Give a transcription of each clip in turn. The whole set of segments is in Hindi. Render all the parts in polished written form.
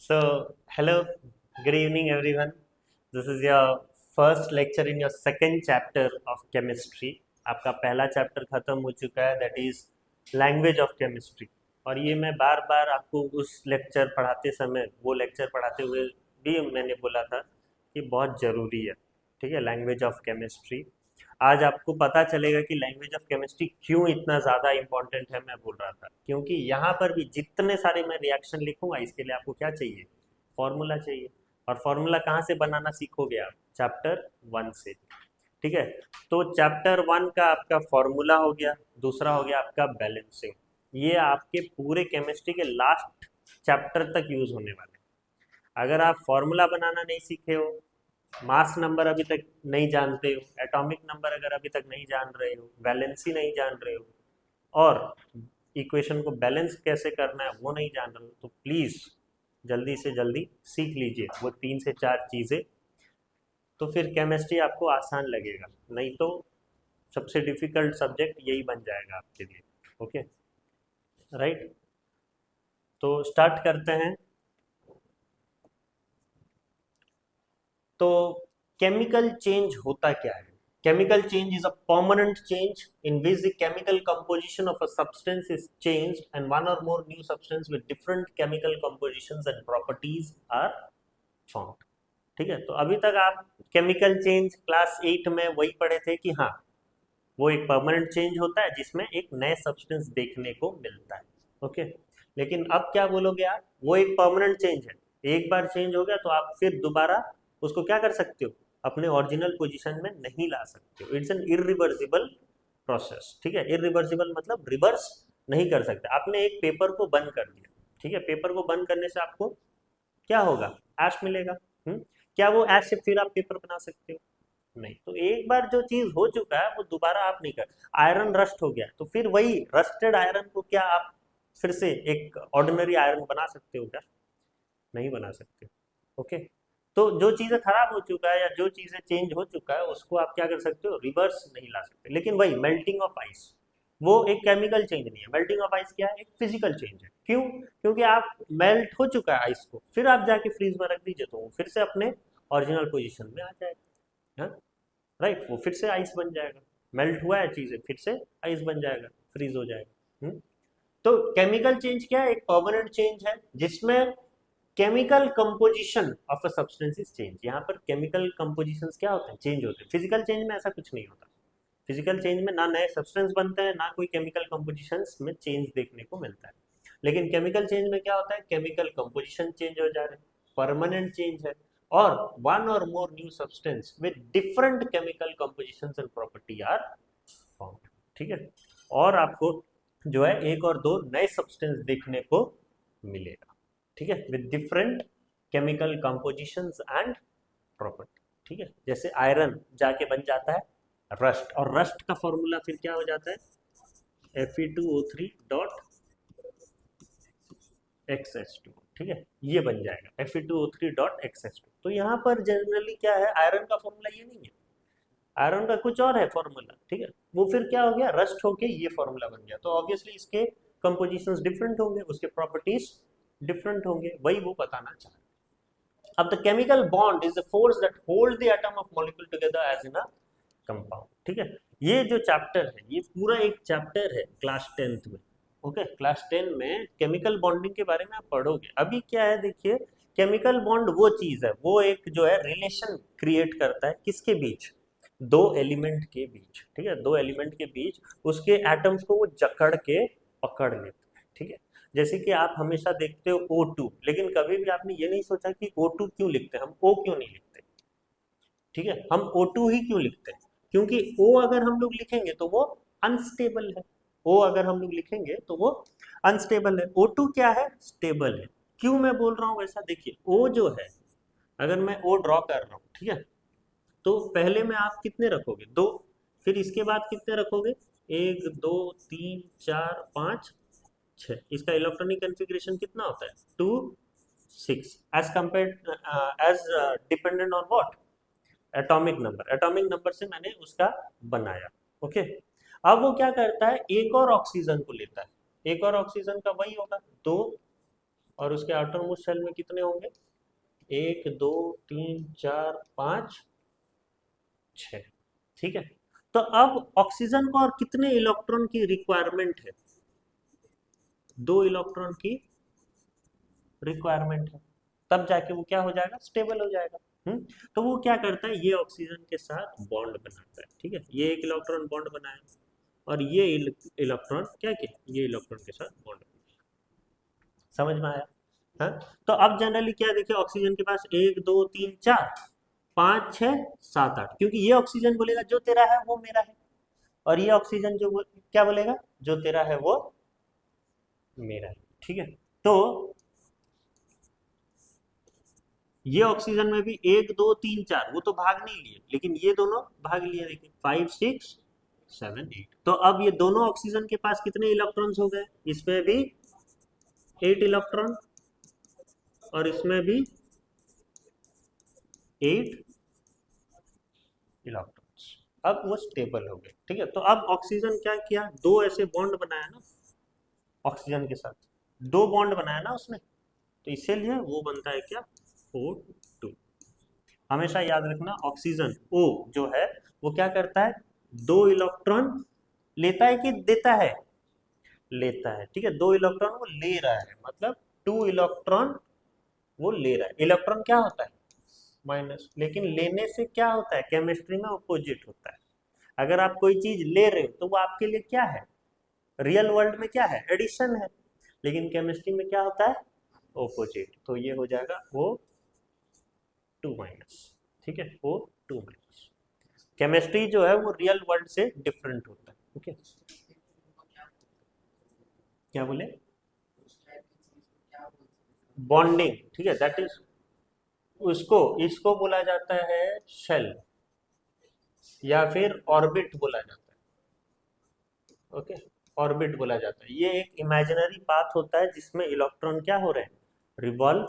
Hello, good evening, everyone. This is your first lecture in your second chapter of chemistry. आपका पहला चैप्टर खत्म हो चुका है, that is language of chemistry. और ये मैं बार बार आपको उस लेक्चर पढ़ाते समय, वो लेक्चर पढ़ाते हुए भी मैंने बोला था कि बहुत ज़रूरी है, ठीक है, लैंग्वेज ऑफ केमिस्ट्री। आज आपको पता चलेगा कि लैंग्वेज ऑफ केमिस्ट्री क्यों इतना ज़्यादा इंपॉर्टेंट है। मैं बोल रहा था क्योंकि यहाँ पर भी जितने सारे मैं रिएक्शन लिखूंगा, इसके लिए आपको क्या चाहिए? फॉर्मूला चाहिए। और फॉर्मूला कहाँ से बनाना सीखोगे आप? चैप्टर 1 से। ठीक है, तो चैप्टर 1 का आपका फॉर्मूला हो गया, दूसरा हो गया आपका बैलेंसिंग। ये आपके पूरे केमिस्ट्री के लास्ट चैप्टर तक यूज होने वाले हैं। अगर आप फॉर्मूला बनाना नहीं सीखे हो, मास नंबर अभी तक नहीं जानते हो, एटॉमिक नंबर अगर अभी तक नहीं जान रहे हो, वैलेंसी नहीं जान रहे हो, और इक्वेशन को बैलेंस कैसे करना है वो नहीं जान रहे हो, तो प्लीज़ जल्दी से जल्दी सीख लीजिए वो 3 से 4 चीज़ें। तो फिर केमिस्ट्री आपको आसान लगेगा, नहीं तो सबसे डिफिकल्ट सब्जेक्ट यही बन जाएगा आपके लिए। Okay, right. तो स्टार्ट करते हैं। तो केमिकल चेंज होता क्या है? Chemical change is a permanent change in which the chemical composition of a substance is changed and one और more new substance with different chemical compositions and properties are found. ठीक है, तो अभी तक आप केमिकल चेंज क्लास 8 में वही पढ़े थे कि हाँ, वो एक परमानेंट चेंज होता है जिसमें एक नए सब्सटेंस देखने को मिलता है। ओके, लेकिन अब क्या बोलोगे आप? वो एक परमानेंट चेंज है, एक बार चेंज हो गया तो आप फिर दोबारा उसको क्या कर सकते हो? अपने ओरिजिनल पोजीशन में नहीं ला सकते हो। It's an irreversible process. ठीक है, इरिवर्सिबल मतलब रिवर्स नहीं कर सकते। आपने एक पेपर को बंद कर दिया, ठीक है, पेपर को बंद करने से आपको क्या होगा? ऐश मिलेगा। क्या वो ऐश से फिर आप पेपर बना सकते हो? नहीं। तो एक बार जो चीज हो चुका है वो दोबारा आप नहीं कर। आयरन रस्ट हो गया तो फिर वही रस्टेड आयरन को क्या आप फिर से एक ऑर्डिनरी आयरन बना सकते हो क्या? नहीं बना सकते। ओके, तो जो चीजें खराब हो चुका है या जो चीजें चेंज हो चुका है उसको आप क्या कर सकते हो? रिवर्स नहीं ला सकते। लेकिन वही मेल्टिंग ऑफ आइस, वो एक केमिकल चेंज नहीं है। मेल्टिंग ऑफ आइस क्या है? एक फिजिकल चेंज है। क्यों? क्योंकि आप मेल्ट हो चुका है आइस को, फिर आप जाके फ्रीज में रख दीजिए तो वो फिर से अपने ओरिजिनल पोजिशन में आ जाएगा। हाँ, राइट, वो फिर से आइस बन जाएगा। मेल्ट हुआ है चीजें, फिर से आइस बन जाएगा, फ्रीज हो जाएगा। तो केमिकल चेंज क्या है? एक परमानेंट चेंज है जिसमें chemical composition of a substance is change. यहाँ पर केमिकल कंपोजिशन क्या होते हैं? चेंज होते हैं। फिजिकल चेंज में ऐसा कुछ नहीं होता। फिजिकल चेंज में ना नए सब्सटेंस बनते हैं, ना कोई केमिकल कंपोजिशन में चेंज देखने को मिलता है। लेकिन केमिकल चेंज में क्या होता है? केमिकल कंपोजिशन चेंज हो जा रहे हैं, परमानेंट चेंज है, और वन और more new substance with different chemical compositions and property are found. ठीक है, और आपको जो है एक और दो नए सब्सटेंस देखने को मिलेगा। ठीक है, with different chemical compositions and property. ठीक है, जैसे आयरन जाके बन जाता है रस्ट, और रस्ट का फॉर्मूला फिर क्या हो जाता है? Fe2O3 dot XH2। ठीक है, ये बन जाएगा Fe2O3 डॉट XH2। तो यहाँ पर जनरली क्या है? आयरन का फॉर्मूला ये नहीं है, आयरन का कुछ और है फॉर्मूला। ठीक है, वो फिर क्या हो गया? रस्ट होके ये फॉर्मूला बन गया। तो ऑब्वियसली इसके कंपोजिशंस डिफरेंट होंगे, उसके प्रॉपर्टीज डिफरेंट होंगे, वही वो बताना चाह रहे हैं। अब the chemical bond is the force that hold the atom of molecule together as in a compound. ठीक है, ये जो चैप्टर है ये पूरा एक चैप्टर है क्लास 10th में। ओके, क्लास 10 में केमिकल बॉन्डिंग के बारे में आप पढ़ोगे। अभी क्या है देखिए, केमिकल बॉन्ड वो चीज है, वो एक जो है रिलेशन क्रिएट करता है किसके बीच? दो एलिमेंट के बीच। ठीक है, दो एलिमेंट के बीच उसके एटम्स को वो जकड़ के पकड़ लेता है। ठीक है, जैसे कि आप हमेशा देखते हो O2, लेकिन कभी भी आपने ये नहीं सोचा कि O2 क्यों लिखते हैं, हम O क्यों नहीं लिखते? ठीक है, हम O2 ही क्यों लिखते हैं? क्योंकि O अगर हम लोग लिखेंगे तो वो अनस्टेबल है। O अगर हम लोग लिखेंगे तो वो अनस्टेबल है। O2 क्या है? स्टेबल है। क्यों मैं बोल रहा हूँ वैसा? देखिए, O जो है, अगर मैं O ड्रॉ कर रहा हूँ, ठीक है, तो पहले में आप कितने रखोगे? दो। फिर इसके बाद कितने रखोगे? एक, दो, तीन, चार, पाँच, छः। इसका इलेक्ट्रॉनिक कॉन्फ़िगरेशन कितना होता है? 2 6 as compare as dependent on what? Atomic number. Atomic number से मैंने उसका बनाया। ओके, अब वो क्या करता है? एक और ऑक्सीजन को लेता है। एक और ऑक्सीजन का वही होगा, दो और उसके आउटरमोस्ट शेल में कितने होंगे? 1 2 3 4 5 6। ठीक है, तो अब ऑक्सीजन को और कितने इलेक्ट्रॉन की रिक्वायरमेंट है? 2 इलेक्ट्रॉन की रिक्वायरमेंट है, तब जाके वो क्या हो जाएगा? स्टेबल हो जाएगा। तो वो क्या करता है, ये ऑक्सीजन के साथ बॉन्ड बनाता है। ठीक है, ये एक इलेक्ट्रॉन बॉन्ड बनाया और ये इलेक्ट्रॉन क्या किया? ये इलेक्ट्रॉन के साथ बॉन्ड बनाया। समझ में आया? हाँ, तो अब जनरली क्या देखिए, ऑक्सीजन के पास 1 2 3 4 5 6 7 8, क्योंकि ये ऑक्सीजन बोलेगा जो तेरा है वो मेरा है, और ये ऑक्सीजन जो क्या बोलेगा? जो तेरा है वो मेरा है। ठीक है, तो ये ऑक्सीजन में भी 1 2 3 4 वो तो भाग नहीं लिए, लेकिन ये दोनों भाग लिए। देखिए 5 6 7 8, तो अब ये दोनों ऑक्सीजन के पास कितने इलेक्ट्रॉन्स हो गए? इसमें भी 8 इलेक्ट्रॉन और इसमें भी 8 इलेक्ट्रॉन्स। अब वो स्टेबल हो गए। ठीक है, तो अब ऑक्सीजन क्या किया? दो ऐसे बॉन्ड बनाया ना ऑक्सीजन के साथ, दो बॉन्ड बनाया ना उसने, तो इसीलिए वो बनता है क्या? O2। हमेशा याद रखना, ऑक्सीजन O जो है वो क्या करता है? 2 इलेक्ट्रॉन लेता है कि देता है? लेता है। ठीक है, 2 इलेक्ट्रॉन वो ले रहा है, मतलब 2 इलेक्ट्रॉन वो ले रहा है। इलेक्ट्रॉन क्या होता है? माइनस, लेकिन लेने से क्या होता है? केमिस्ट्री में अपोजिट होता है। अगर आप कोई चीज ले रहे हो तो वो आपके लिए क्या है? रियल वर्ल्ड में क्या है? एडिशन है, लेकिन केमिस्ट्री में क्या होता है? ऑपोजिट। तो ये हो जाएगा O2-। ठीक है, O2-। केमिस्ट्री जो है वो रियल वर्ल्ड से डिफरेंट होता है। ओके, क्या बोले? बॉन्डिंग। ठीक है, दैट इज, उसको इसको बोला जाता है शेल या फिर ऑर्बिट बोला जाता है। ओके, ऑर्बिट बोला जाता है। ये एक इमेजिनरी पाथ होता है जिसमें इलेक्ट्रॉन क्या हो रहे हैं? रिवॉल्व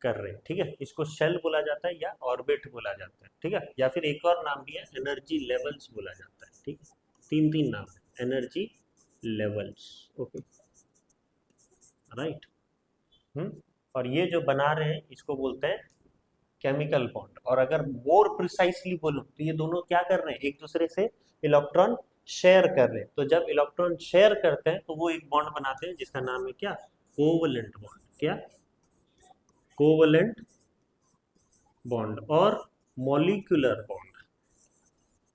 कर रहे हैं। ठीक है, इसको शेल बोला जाता है या ऑर्बिट बोला जाता है। ठीक है, या फिर एक और नाम भी है, एनर्जी लेवल्स बोला जाता है। ठीक है, तीन तीन नाम है, एनर्जी लेवल्स। Okay, right. और ये जो बना रहे हैं इसको बोलते हैं केमिकल बॉन्ड। और अगर मोर प्रिसाइसली बोलो तो ये दोनों क्या कर रहे हैं? एक दूसरे से इलेक्ट्रॉन शेयर कर रहे हैं। तो जब इलेक्ट्रॉन शेयर करते हैं तो वो एक बॉन्ड बनाते हैं जिसका नाम है क्या? Covalent bond. क्या? कोवलेंट बॉन्ड और मॉलिक्यूलर बॉन्ड,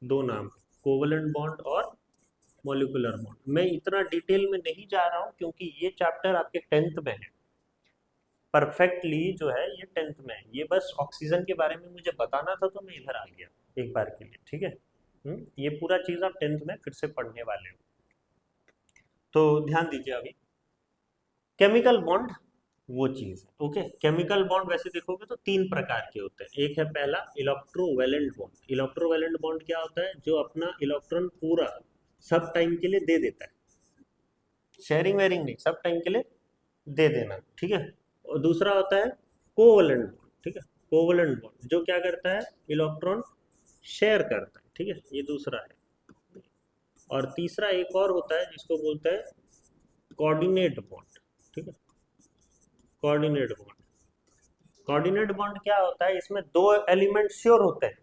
दो नाम, कोवलेंट बॉन्ड और मॉलिक्यूलर बॉन्ड। मैं इतना डिटेल में नहीं जा रहा हूं क्योंकि ये चैप्टर आपके 10th में है, परफेक्टली जो है ये 10th में है। ये बस ऑक्सीजन के बारे में मुझे बताना था तो मैं इधर आ गया एक बार के लिए। ठीक है, ये पूरा चीज आप 10th में फिर से पढ़ने वाले हो, तो ध्यान दीजिए। अभी केमिकल बॉन्ड वो चीज है। ओके, केमिकल बॉन्ड वैसे देखोगे तो 3 प्रकार के होते हैं। एक है पहला इलेक्ट्रोवैलेंट बॉन्ड। इलेक्ट्रोवैलेंट बॉन्ड क्या होता है? जो अपना इलेक्ट्रॉन पूरा सब टाइम के लिए दे देता है, शेयरिंग वेयरिंग नहीं, सब टाइम के लिए दे देना। ठीक है, और दूसरा होता है कोवलेंट बॉन्ड। ठीक है, कोवलेंट बॉन्ड जो क्या करता है? इलेक्ट्रॉन शेयर करता है। ठीक है, ये दूसरा है। और तीसरा एक और होता है जिसको बोलते हैं कोऑर्डिनेट बॉन्ड। ठीक है, कोऑर्डिनेट बॉन्ड। कोऑर्डिनेट बॉन्ड क्या होता है? इसमें दो एलिमेंट श्योर होते हैं,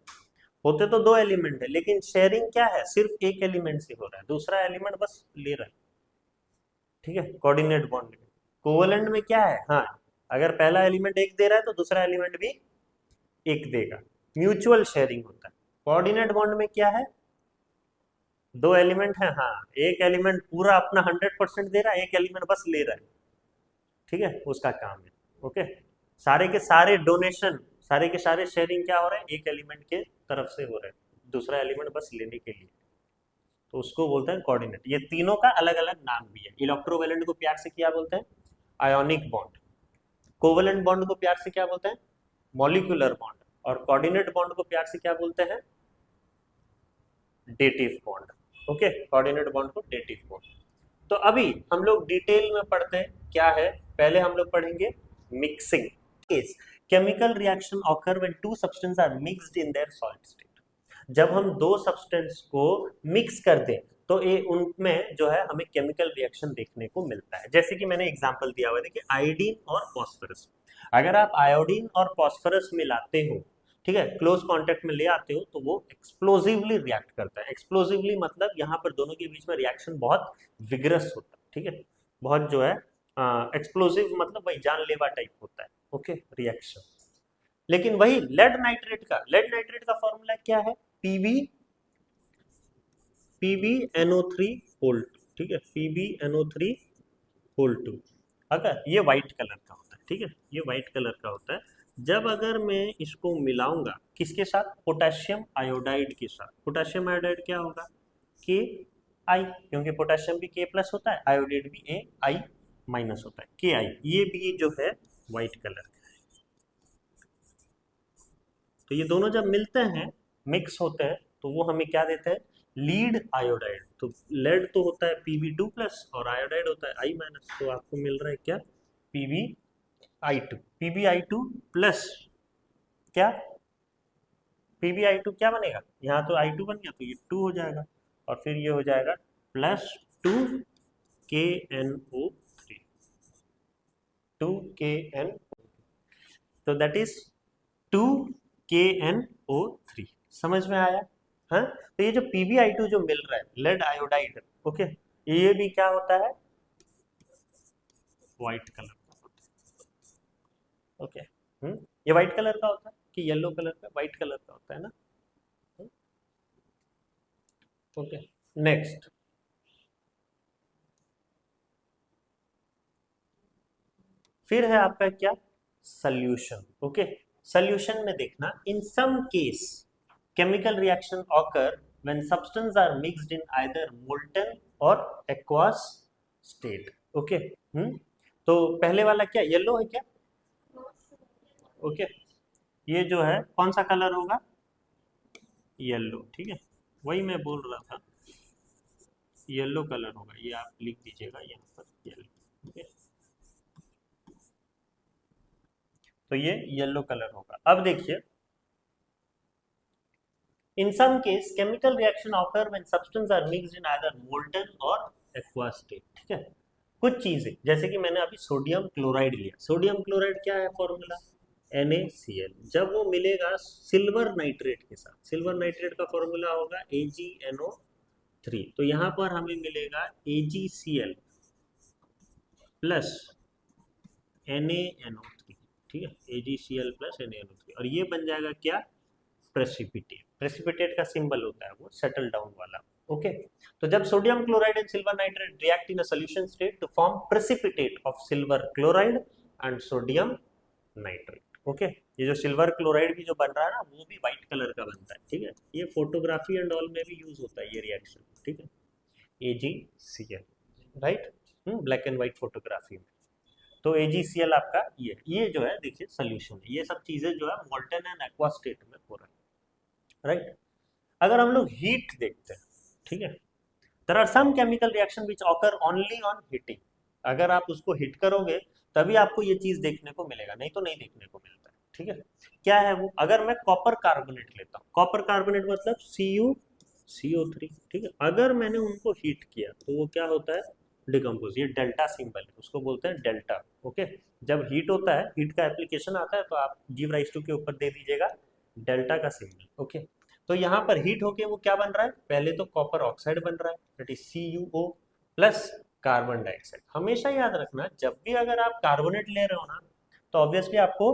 होते तो दो एलिमेंट है, लेकिन शेयरिंग क्या है? सिर्फ एक एलिमेंट से हो रहा है, दूसरा एलिमेंट बस ले रहा है। ठीक है, कोऑर्डिनेट बॉन्ड में। कोवलेंट में क्या है? हाँ, अगर पहला एलिमेंट एक दे रहा है तो दूसरा एलिमेंट भी एक देगा, म्यूचुअल शेयरिंग होता है। कोऑर्डिनेट बॉन्ड में क्या है? दो एलिमेंट है, हाँ, एक एलिमेंट पूरा अपना 100% दे रहा है, एक एलिमेंट बस ले रहा है। ठीक है, उसका काम है। ओके, सारे के सारे डोनेशन, सारे के सारे शेयरिंग क्या हो रहे हैं? एक एलिमेंट के तरफ से हो रहे हैं, दूसरा एलिमेंट बस लेने के लिए, तो उसको बोलते हैं कोऑर्डिनेट। ये तीनों का अलग अलग नाम भी है। इलेक्ट्रोवैलेंट को प्यार से क्या बोलते हैं? Ionic bond. कोवलेंट बॉन्ड को प्यार से क्या बोलते हैं? Molecular bond. और कोऑर्डिनेट बॉन्ड को प्यार से क्या बोलते हैं? Dative bond. Okay, coordinate bond को डेटिव बॉन्ड। तो अभी हम लोग डिटेल में पढ़ते हैं क्या है। पहले हम लोग पढ़ेंगे mixing case. Chemical reaction occur when two substance are mixed in their solid state. जब हम दो सब्सटेंस को मिक्स कर दें तो ये उनमें जो है हमें केमिकल रिएक्शन देखने को मिलता है। जैसे कि मैंने एग्जांपल दिया हुआ है, देखिए आयोडीन और फॉस्फोरस। अगर आप आयोडीन और फॉस्फोरस मिलाते हो, ठीक है, क्लोज कांटेक्ट में ले आते हो, तो वो एक्सप्लोसिवली रिएक्ट करता है। एक्सप्लोसिवली मतलब यहाँ पर दोनों के बीच में रिएक्शन बहुत विग्रस होता है, ठीक है, बहुत जो है एक्सप्लोसिव मतलब वही जानलेवा टाइप होता है, ओके, रिएक्शन। लेकिन वही लेड नाइट्रेट का फॉर्मूला क्या है? PbNO3 होल 2, ठीक है, PbNO3 होल 2। अगर ये व्हाइट कलर का होता है, ठीक है, ये व्हाइट कलर का होता है। जब अगर मैं इसको मिलाऊंगा किसके साथ? पोटेशियम आयोडाइड के साथ। पोटेशियम आयोडाइड क्या होगा? Ki, क्योंकि पोटेशियम भी K प्लस होता है, आयोडाइड भी Ai माइनस होता है, Ki। ये भी जो है व्हाइट कलर का है। तो ये दोनों जब मिलते हैं, मिक्स होते हैं, तो वो हमें क्या देते हैं? Lead iodide. तो लेड तो होता है Pb2 प्लस और आयोडाइड होता है I माइनस, तो आपको मिल रहा है क्या? PbI2 प्लस क्या? PbI2 क्या बनेगा? यहाँ तो I2 बन गया, तो ये 2 हो जाएगा, और फिर ये हो जाएगा प्लस 2KNO3, 2KN, तो दैट इज 2KNO3। समझ में आया? हाँ, तो ये जो PbI2 जो मिल रहा है, लेड आयोडाइड, ओके, ये भी क्या होता है? व्हाइट कलर का होता है, ओके। ये व्हाइट कलर का होता है कि येलो कलर का? व्हाइट कलर का होता है ना, ओके। नेक्स्ट, फिर है आपका क्या? Solution, okay. सॉल्यूशन में देखना, in some case chemical reaction occur when substance are mixed in either molten or aqueous state, okay. तो पहले वाला क्या येलो है क्या? ओके, ये जो है कौन सा कलर होगा? येलो, ठीक है, वही मैं बोल रहा था, येलो कलर होगा, ये आप लिख दीजिएगा यहाँ पर, येलो, ओके। तो ये येलो कलर होगा। अब देखिए, in some case chemical reaction occur when substance are mixed in either molten or aqua state, ठीक है। कुछ चीजें जैसे कि मैंने अभी सोडियम क्लोराइड लिया, सोडियम क्लोराइड क्या है फॉर्मूला? NaCl। जब वो मिलेगा सिल्वर नाइट्रेट के साथ, सिल्वर नाइट्रेट का फॉर्मूला होगा AgNO3, तो यहाँ पर हमें मिलेगा AgCl प्लस NaNO3, ठीक है, AgCl प्लस NaNO3, और ये बन जाएगा क्या? प्रेसिपिटेट। प्रेसिपिटेट का सिंबल होता है वो सेटल डाउन वाला, ओके। तो जब sodium chloride and silver nitrate react in a solution state to form precipitate of silver chloride and sodium nitrate, okay. ये जो सिल्वर क्लोराइड भी जो बन रहा है ना, वो भी व्हाइट कलर का बनता है, ठीक है। ये फोटोग्राफी एंड ऑल में भी यूज होता है ये रिएक्शन, ठीक है, AgCl, right, black and white photography में। तो AgCl आपका ये जो है देखिए सोल्यूशन है। ये सब चीजें जो है मोल्टन एंड एक्वा स्टेट में हो रहा है, राइट। अगर हम लोग हीट देखते हैं, ठीक है, there are some chemical reaction which occur only on heating. अगर आप उसको हिट करोगे तभी आपको ये चीज देखने को मिलेगा, नहीं तो नहीं देखने को मिलता है, ठीक है। क्या है वो? अगर मैं कॉपर कार्बोनेट लेता हूँ, कॉपर कार्बोनेट मतलब CuCO3, ठीक है, अगर मैंने उनको हीट किया तो वो क्या होता है? डिकम्पोज। ये डेल्टा सिंबल है, उसको बोलते हैं डेल्टा, ओके। जब हीट होता है, हीट का एप्लीकेशन आता है, तो आप G/2 के ऊपर दे दीजिएगा डेल्टा का सिंबल, ओके। तो यहाँ पर हीट होके वो क्या बन रहा है? पहले तो कॉपर ऑक्साइड बन रहा है, that is CuO plus carbon dioxide. हमेशा याद रखना, जब भी अगर आप कार्बोनेट ले रहे हो ना, तो ऑब्वियसली आपको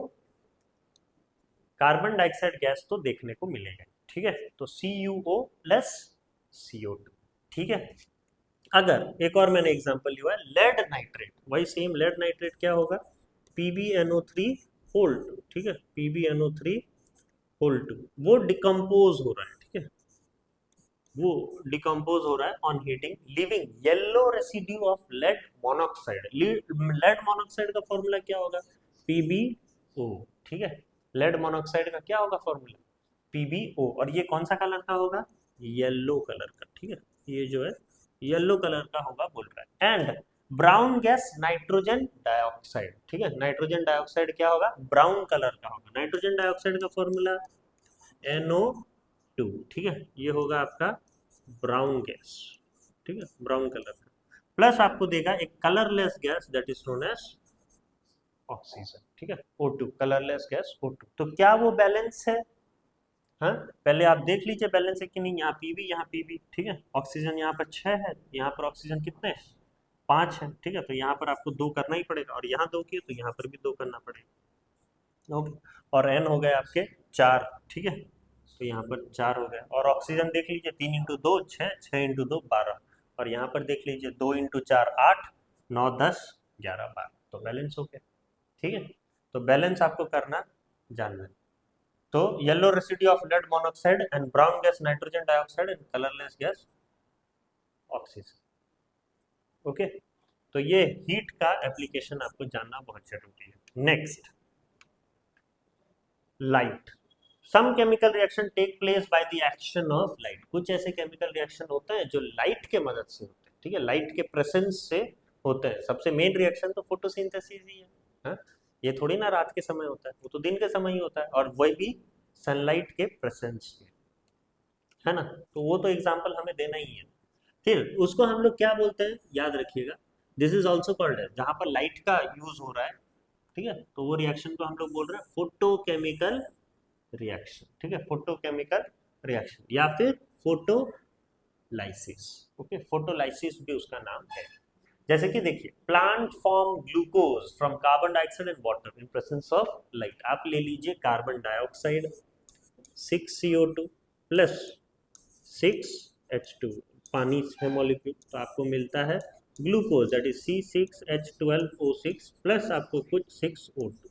कार्बन डाइऑक्साइड गैस तो देखने को मिलेगा, ठीक है। तो CuO प्लस CO2, ठीक है। अगर एक और मैंने एग्जांपल लिया है लेड नाइट्रेट, वही सेम लेड नाइट्रेट क्या होगा? PbNO3 होल 2, ठीक है, PbNO3 होल 2, वो डिकम्पोज हो रहा है, ठीक है, वो डिकम्पोज हो रहा है on heating, living yellow residue of lead monoxide. Lead monoxide का फॉर्मूला क्या होगा? PbO, ठीक है, लेड मोनोक्साइड का क्या होगा फॉर्मूला? PbO, और ये कौन सा कलर का होगा? येलो कलर का, ठीक है, ये जो है येलो कलर का होगा बोल रहा है। And brown gas nitrogen dioxide, ठीक है, नाइट्रोजन डाइऑक्साइड क्या होगा? ब्राउन कलर का होगा। नाइट्रोजन डाइऑक्साइड का फॉर्मूला NO2, ठीक है, ये होगा आपका ब्राउन गैस, ठीक है, ब्राउन कलर का, प्लस आपको देगा एक colourless gas that is known as oxygen, ठीक है, O2, कलरलेस गैस O2। तो क्या वो बैलेंस है? हाँ, पहले आप देख लीजिए बैलेंस है कि नहीं। यहाँ पीवी, यहाँ पीवी, ठीक है, ऑक्सीजन यहाँ पर 6 है, यहाँ पर ऑक्सीजन कितने हैं? 5 है, ठीक है, तो यहाँ पर आपको 2 करना ही पड़ेगा, और यहाँ 2 किए तो यहाँ पर भी 2 करना पड़ेगा। ओके, और N हो गए आपके 4, ठीक है, तो यहाँ पर 4 हो गए। और ऑक्सीजन देख लीजिए, 3 इंटू 2 6, 6 इंटू 2 12, और यहाँ पर देख लीजिए 2 इंटू 4 8, 9 10 11 12, तो बैलेंस हो गया, ठीक है। तो बैलेंस आपको करना जानना है। तो yellow residue of lead monoxide and brown gas nitrogen dioxide and colourless gas oxygen. Okay, तो ये हीट का एप्लीकेशन आपको जानना बहुत जरूरी है। Next, light. Some chemical reaction take place by the action of light. कुछ ऐसे केमिकल रिएक्शन होते हैं जो लाइट के मदद से होते हैं, ठीक है, लाइट के प्रेजेंस से होते हैं। सबसे मेन रिएक्शन तो फोटोसिंथेसिस ही है, हाँ? ये थोड़ी ना रात के समय होता है, वो तो दिन के समय ही होता है, और वही भी सनलाइट के प्रेजेंस में, है ना। तो वो तो एग्जाम्पल हमें देना ही है। फिर उसको हम लोग क्या बोलते हैं, याद रखिएगा, दिस इज ऑल्सो कॉल्ड है, जहां पर लाइट का यूज हो रहा है, ठीक है, तो वो रिएक्शन को हम लोग बोल रहे हैं फोटोकेमिकल रिएक्शन, ठीक है, फोटोकेमिकल रिएक्शन या फिर फोटोलाइसिस। ओके, फोटोलाइसिस भी उसका नाम है। जैसे कि देखिए, plant form glucose from carbon dioxide and water in presence of light. आप ले लीजिए carbon dioxide 6CO2 plus 6H2, पानी है मॉलिक्यूल, तो आपको मिलता है glucose that is C6H12O6 plus आपको कुछ 6O2,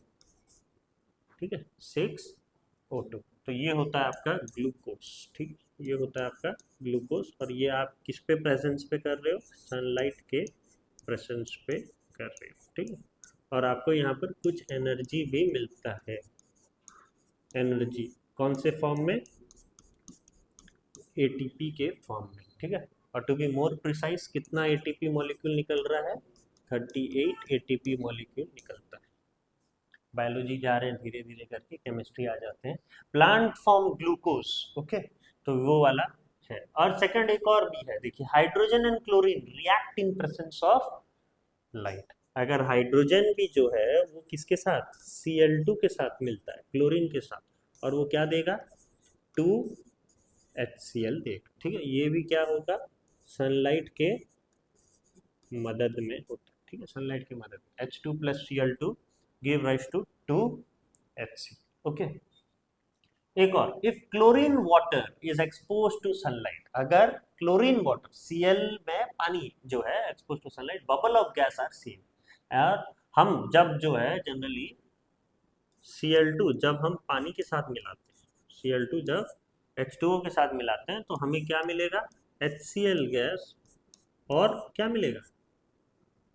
ठीक है, 6O2। तो ये होता है आपका ग्लूकोज, ठीक, ये होता है आपका ग्लूकोज, और ये आप किस पे प्रेजेंस पे कर रहे हो? सनलाइट के प्रेजेंस पे कर रहे हो, ठीक है, और आपको यहाँ पर कुछ एनर्जी भी मिलता है। एनर्जी कौन से फॉर्म में? ATP के फॉर्म में, ठीक है। और टू बी मोर प्रिसाइज, कितना ATP मॉलिक्यूल निकल रहा है? 38 ATP मॉलिक्यूल निकलता है। बायोलॉजी जा रहे हैं धीरे धीरे करके, केमिस्ट्री आ जाते हैं। प्लांट फॉर्म ग्लूकोज, ओके, तो वो वाला है। और सेकंड एक और भी है, देखिए, hydrogen and chlorine react in presence of light. अगर हाइड्रोजन भी जो है वो किसके साथ? Cl2 के साथ मिलता है, क्लोरीन के साथ, और वो क्या देगा? 2HCl देगा, ठीक है। ये भी क्या होगा? सनलाइट के मदद में होता है, ठीक है, सनलाइट की मदद में। H2 plus Cl2 give rise to 2HC, okay. एक और, if chlorine water is expose to sunlight, अगर क्लोरीन वाटर Cl में पानी जो है expose to sunlight, bubble of gas are same. और हम जब जो है जनरली Cl2 जब हम पानी के साथ मिलाते हैं, Cl2 जब H2O के साथ मिलाते हैं, तो हमें क्या मिलेगा? HCl गैस, और क्या मिलेगा?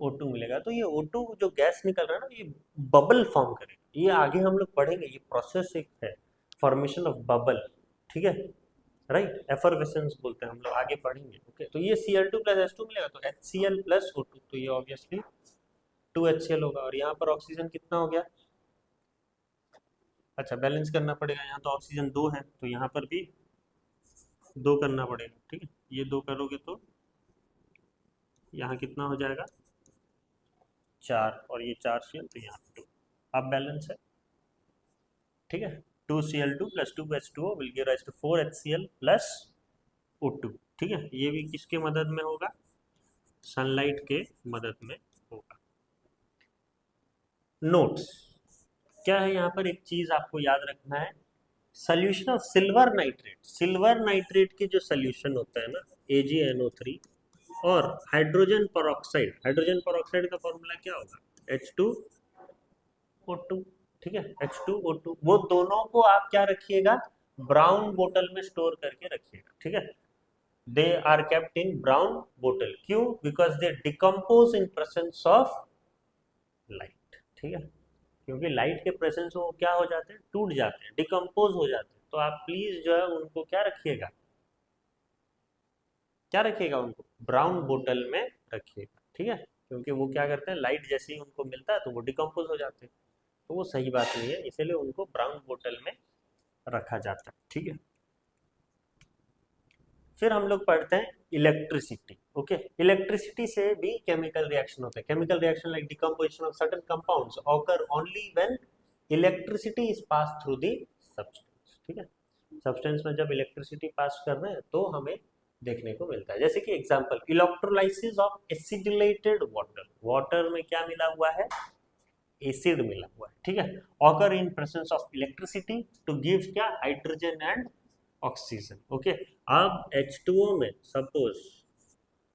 O2 मिलेगा। तो ये O2 जो गैस निकल रहा है ना, ये बबल फॉर्म करेगा। ये आगे हम लोग पढ़ेंगे, ये प्रोसेस एक है, फॉर्मेशन ऑफ बबल, ठीक है, राइट, एफरवेसेंस बोलते हैं हम लोग, आगे पढ़ेंगे। ओके, तो ये Cl2 प्लस H2 मिलेगा, तो HCl प्लस O2, तो ये ऑब्वियसली 2HCl होगा। और यहाँ पर ऑक्सीजन कितना हो गया? अच्छा, बैलेंस करना पड़ेगा, यहाँ तो ऑक्सीजन 2 है, तो यहाँ पर भी 2 करना पड़ेगा, ठीक है, ये 2 करोगे तो यहाँ कितना हो जाएगा? 4, और ये 4Cl, तो यहाँ 2, अब बैलेंस है, ठीक है। 2Cl2 plus 2H2O will give rise to 4HCl plus O2, ठीक है। ये भी किसके मदद में होगा? सनलाइट के मदद में होगा। नोट्स क्या है यहाँ पर? एक चीज आपको याद रखना है, solution of silver nitrate. Silver nitrate के जो सोल्यूशन होता है ना, AgNO3 और हाइड्रोजन पेरोक्साइड, हाइड्रोजन पेरोक्साइड का फॉर्मूला क्या होगा? H2O2, ठीक है, H2O2, वो दोनों को आप क्या रखिएगा? ब्राउन बोतल में स्टोर करके रखिएगा, ठीक है। They are kept in brown बोतल, क्यों? Because they decompose in presence of light, ठीक है, क्योंकि लाइट के प्रेजेंस में वो क्या हो जाते हैं? टूट जाते हैं, डिकम्पोज हो जाते हैं। तो आप प्लीज जो है उनको क्या रखिएगा? क्या रखिएगा उनको? ब्राउन बोतल में रखिएगा, ठीक है, क्योंकि वो क्या करते हैं, लाइट जैसे ही उनको मिलता है तो वो डिकम्पोज हो जाते हैं, तो वो सही बात नहीं है, इसलिए उनको ब्राउन बोतल में रखा जाता है, ठीक है। फिर हम लोग पढ़ते हैं इलेक्ट्रिसिटी। ओके, इलेक्ट्रिसिटी से भी केमिकल रिएक्शन होता है। Chemical reaction like decomposition of certain compounds occur only when electricity is pass through the substance. ठीक है, सब्सटेंस में जब इलेक्ट्रिसिटी पास कर रहे हैं तो हमें देखने को मिलता है। जैसे कि example, electrolysis of acidulated water, water में क्या मिला हुआ है, एसिड मिला हुआ है। ठीक है, occur in presence of electricity to give क्या, हाइड्रोजन एंड ऑक्सीजन। ओके, अब H2O में सपोज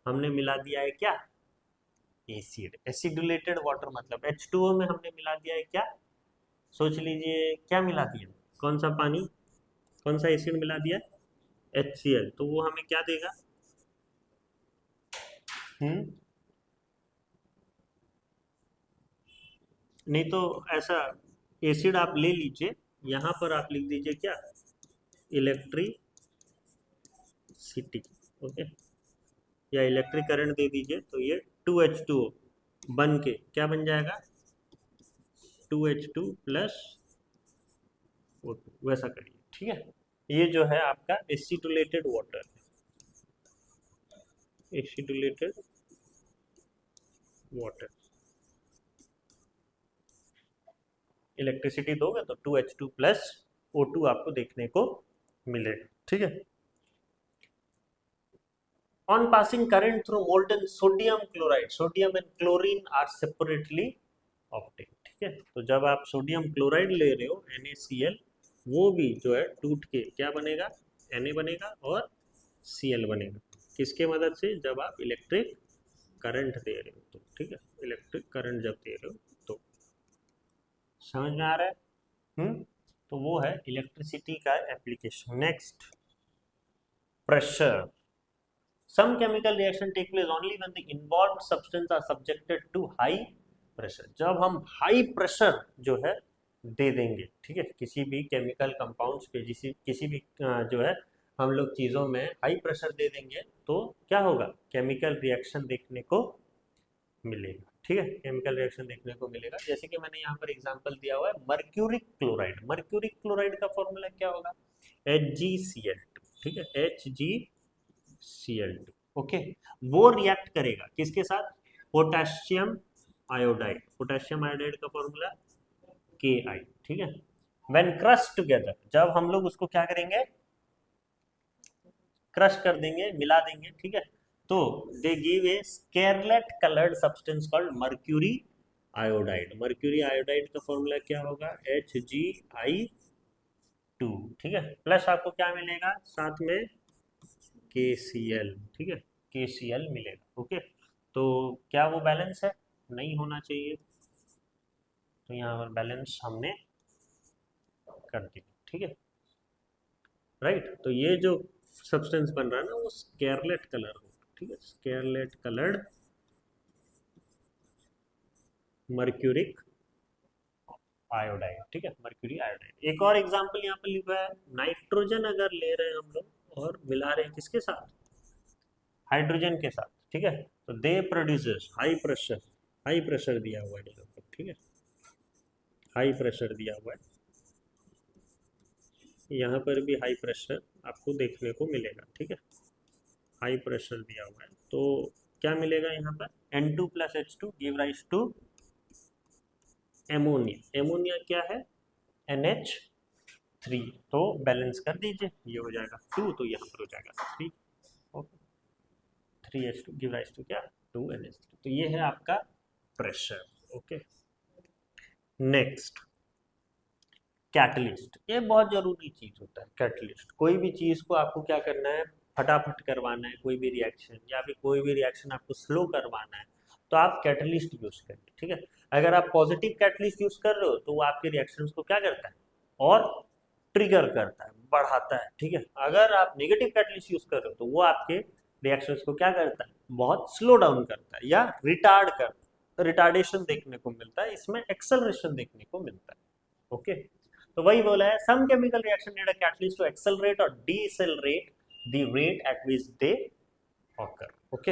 हमने मिला दिया है क्या, एसिड। एसिडुलेटेड वाटर मतलब H2O में हमने मिला दिया है क्या, सोच लीजिए क्या मिला दिया, कौन सा पानी, कौन सा एसिड मिला दिया, HCl। तो वो हमें क्या देगा, नहीं तो ऐसा एसिड आप ले लीजिए, यहां पर आप लिख दीजिए क्या, इलेक्ट्रिसिटी। ओके, या इलेक्ट्रिक करंट दे दीजिए, तो ये 2H2O बन के क्या बन जाएगा, 2H2 प्लस O2, वैसा करिए। ठीक है, ये जो है आपका एसिडुलेटेड वाटर, एसिडुलेटेड वाटर। इलेक्ट्रिसिटी दोगे तो 2H2 प्लस O2 आपको देखने को मिलेगा। ठीक है, on passing current through molten sodium chloride, sodium and chlorine are separately obtained। ठीक है, तो जब आप सोडियम क्लोराइड ले रहे हो NaCl, वो भी जो है टूट के क्या बनेगा, Na बनेगा और Cl बनेगा। किसके मदद से, जब आप इलेक्ट्रिक करंट दे रहे हो तो। ठीक है, इलेक्ट्रिक करंट जब दे रहे हो तो, समझ में आ रहा है। तो वो है इलेक्ट्रिसिटी का application. Next, pressure. Some chemical reaction take place only when the involved substance are subjected to high pressure। जब हम हाई प्रेशर जो है दे देंगे, ठीक है, किसी भी केमिकल कंपाउंड्स पे, किसी भी जो है हम लोग चीज़ों में हाई प्रेशर दे देंगे तो क्या होगा, केमिकल रिएक्शन देखने को मिलेगा। ठीक है, केमिकल रिएक्शन देखने को मिलेगा। जैसे कि मैंने यहाँ पर एग्जांपल दिया हुआ है मर्क्यूरिक क्लोराइड। मर्क्यूरिक क्लोराइड का फॉर्मूला क्या होगा, HgCl2। ठीक है, HgCl2। ओके, वो रिएक्ट करेगा किसके साथ, पोटेशियम आयोडाइड। पोटेशियम आयोडाइड का फॉर्मूला Ki। ठीक है, व्हेन क्रश टुगेदर, जब हम लोग उसको क्या करेंगे, क्रश कर देंगे, मिला देंगे। ठीक है, तो they give a scarlet coloured substance called mercury iodide. Mercury iodide का फॉर्मूला क्या होगा, Hgi2। ठीक है, प्लस आपको क्या मिलेगा साथ में, KCl। ठीक है, KCl मिलेगा। ओके, तो क्या वो बैलेंस है, नहीं होना चाहिए, तो यहाँ पर बैलेंस हमने कर दिया। ठीक है, राइट। तो ये जो सब्सटेंस बन रहा है ना वो स्केरलेट कलर होगा। ठीक है, स्केरलेट कलर्ड मर्क्यूरिक आयोडाइड। ठीक है, मर्क्यूरी आयोडाइड। एक और एग्जांपल यहाँ पर लिखा है, नाइट्रोजन अगर ले रहे हैं हम लोग और मिला रहे हैं किसके साथ, हाइड्रोजन के साथ। ठीक है, तो दे produces high pressure, high pressure दिया हुआ है यहाँ पर। ठीक है, हाई प्रेशर दिया हुआ है, यहाँ पर भी हाई प्रेशर आपको देखने को मिलेगा। ठीक है, हाई प्रेशर दिया हुआ है, तो क्या मिलेगा यहाँ पर, N2 plus H2 give rise to ammonia. Ammonia क्या है, NH3। तो बैलेंस कर दीजिए, ये हो जाएगा 2, तो यहाँ पर हो जाएगा 3। Okay, 3H2 give rise to क्या, 2NH3। तो ये है आपका प्रेशर। Okay, next, catalyst. ये बहुत जरूरी चीज होता है कैटलिस्ट। कोई भी चीज को आपको क्या करना है, फटाफट करवाना है, कोई भी रिएक्शन या फिर कोई भी रिएक्शन आपको स्लो करवाना है, तो आप कैटलिस्ट यूज करें। ठीक है, अगर आप पॉजिटिव कैटलिस्ट यूज कर रहे हो तो वो आपके रिएक्शंस को क्या करता है, और ट्रिगर करता है, बढ़ाता है। ठीक है, अगर आप नेगेटिव कैटलिस्ट यूज कर रहे हो तो वो आपके रिएक्शंस को क्या करता है, बहुत स्लो डाउन करता है या रिटार्ड करता है, रिटार्डेशन देखने को मिलता है, इसमें एक्सेलरेशन देखने को मिलता है। ओके, तो वही बोला है, some chemical reaction need a catalyst to accelerate or decelerate the rate at which they occur. Okay,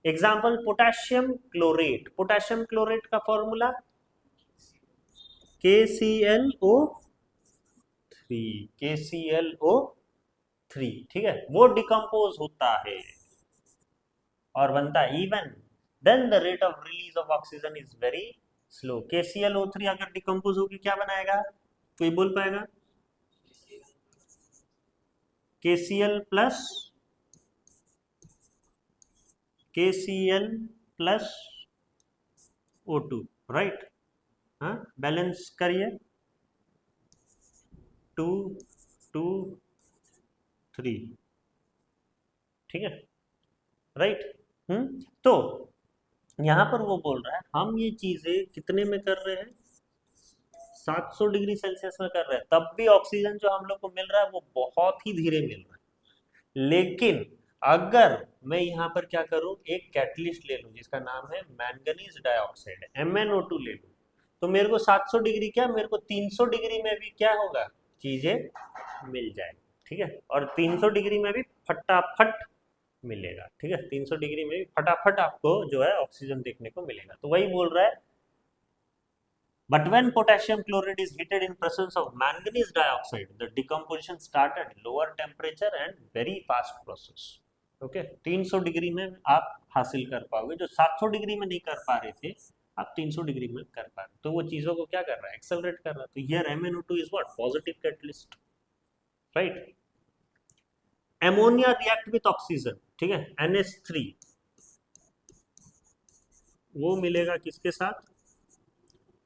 example potassium chlorate. Potassium chlorate का फॉर्मूला KClO3। KClO3। 3, ठीक है, वो डिकम्पोज होता है और बनता है even, then the rate of release of oxygen is very slow. KClO3 अगर डिकम्पोज होगी क्या बनाएगा, कोई बोल पाएगा? KCl plus O2, right. हाँ, बैलेंस करिए, 2 2 3, ठीक है, राइट। तो यहां पर वो बोल रहा है हम ये चीजें कितने में कर रहे हैं, 700 डिग्री सेल्सियस में कर रहे हैं, तब भी ऑक्सीजन जो हम लोग को मिल रहा है वो बहुत ही धीरे मिल रहा है। लेकिन अगर मैं यहाँ पर क्या करूं, एक कैटलिस्ट ले लूं जिसका नाम है मैंगनीज डाइऑक्साइड, MnO2 ले लूं, तो मेरे को 700 डिग्री क्या, मेरे को 300 डिग्री में भी क्या होगा, चीजें मिल जाएगी, ठीक है। और 300 डिग्री में भी फटाफट मिलेगा, ठीक है, 300 डिग्री में भी फटाफट आपको जो है ऑक्सीजन देखने को मिलेगा। तो वही बोल रहा है, but when potassium chloride is heated in presence of manganese dioxide, the decomposition start at lower temperature and very fast process. Okay, 300 degree में आप हासिल कर पाओगे जो 700 डिग्री में नहीं कर पा रहे थे, आप 300 डिग्री में कर पा रहे, तो वो चीजों को क्या कर रहा है, एक्सेलरेट कर रहा है। तो here MnO2 is what, positive catalyst, right. Ammonia react with oxygen, ठीक है, NH3, वो मिलेगा किसके साथ,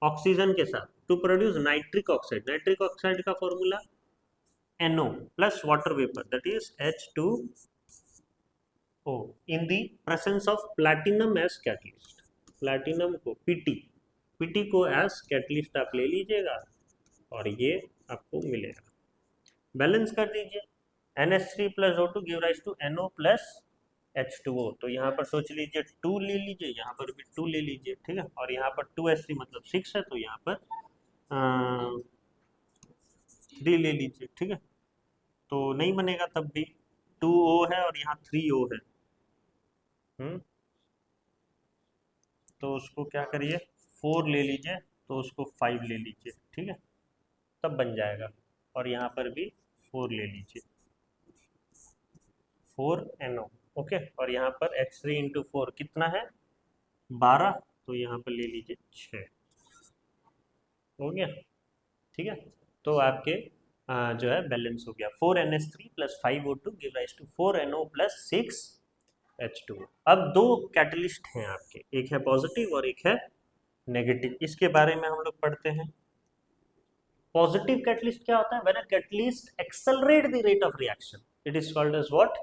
ऑक्सीजन के साथ, to produce nitric oxide. Nitric oxide का formula NO plus water vapour, that is H2O in the presence of platinum as catalyst. Platinum को PT को एज कैटलिस्ट आप ले लीजिएगा और ये आपको मिलेगा। बैलेंस कर दीजिए, NH3 plus O2 give rise to NO plus H2O। तो यहाँ पर सोच लीजिए 2 ले लीजिए, यहाँ पर भी 2 ले लीजिए, ठीक है, और यहाँ पर 2H3 मतलब 6 है, तो यहाँ पर 3 ले लीजिए, ठीक है। तो नहीं बनेगा तब भी, 2O है और यहाँ 3O है, तो उसको क्या करिए, 4 ले लीजिए, तो उसको 5 ले लीजिए, ठीक है, तब बन जाएगा। और यहाँ पर भी 4 ले लीजिए, 4NO, ओके। और यहाँ पर H3 इंटू 4 कितना है, 12, तो यहाँ पर ले लीजिए 6, हो गया, ठीक है। तो आपके जो है बैलेंस हो गया, 4NH3 plus 5O2 give rise to 4NO plus 6H2O। अब दो कैटलिस्ट हैं आपके, एक है पॉजिटिव और एक है नेगेटिव, इसके बारे में हम लोग पढ़ते हैं। पॉजिटिव कैटलिस्ट क्या होता है, when a catalyst accelerate the rate of reaction, it is called as what,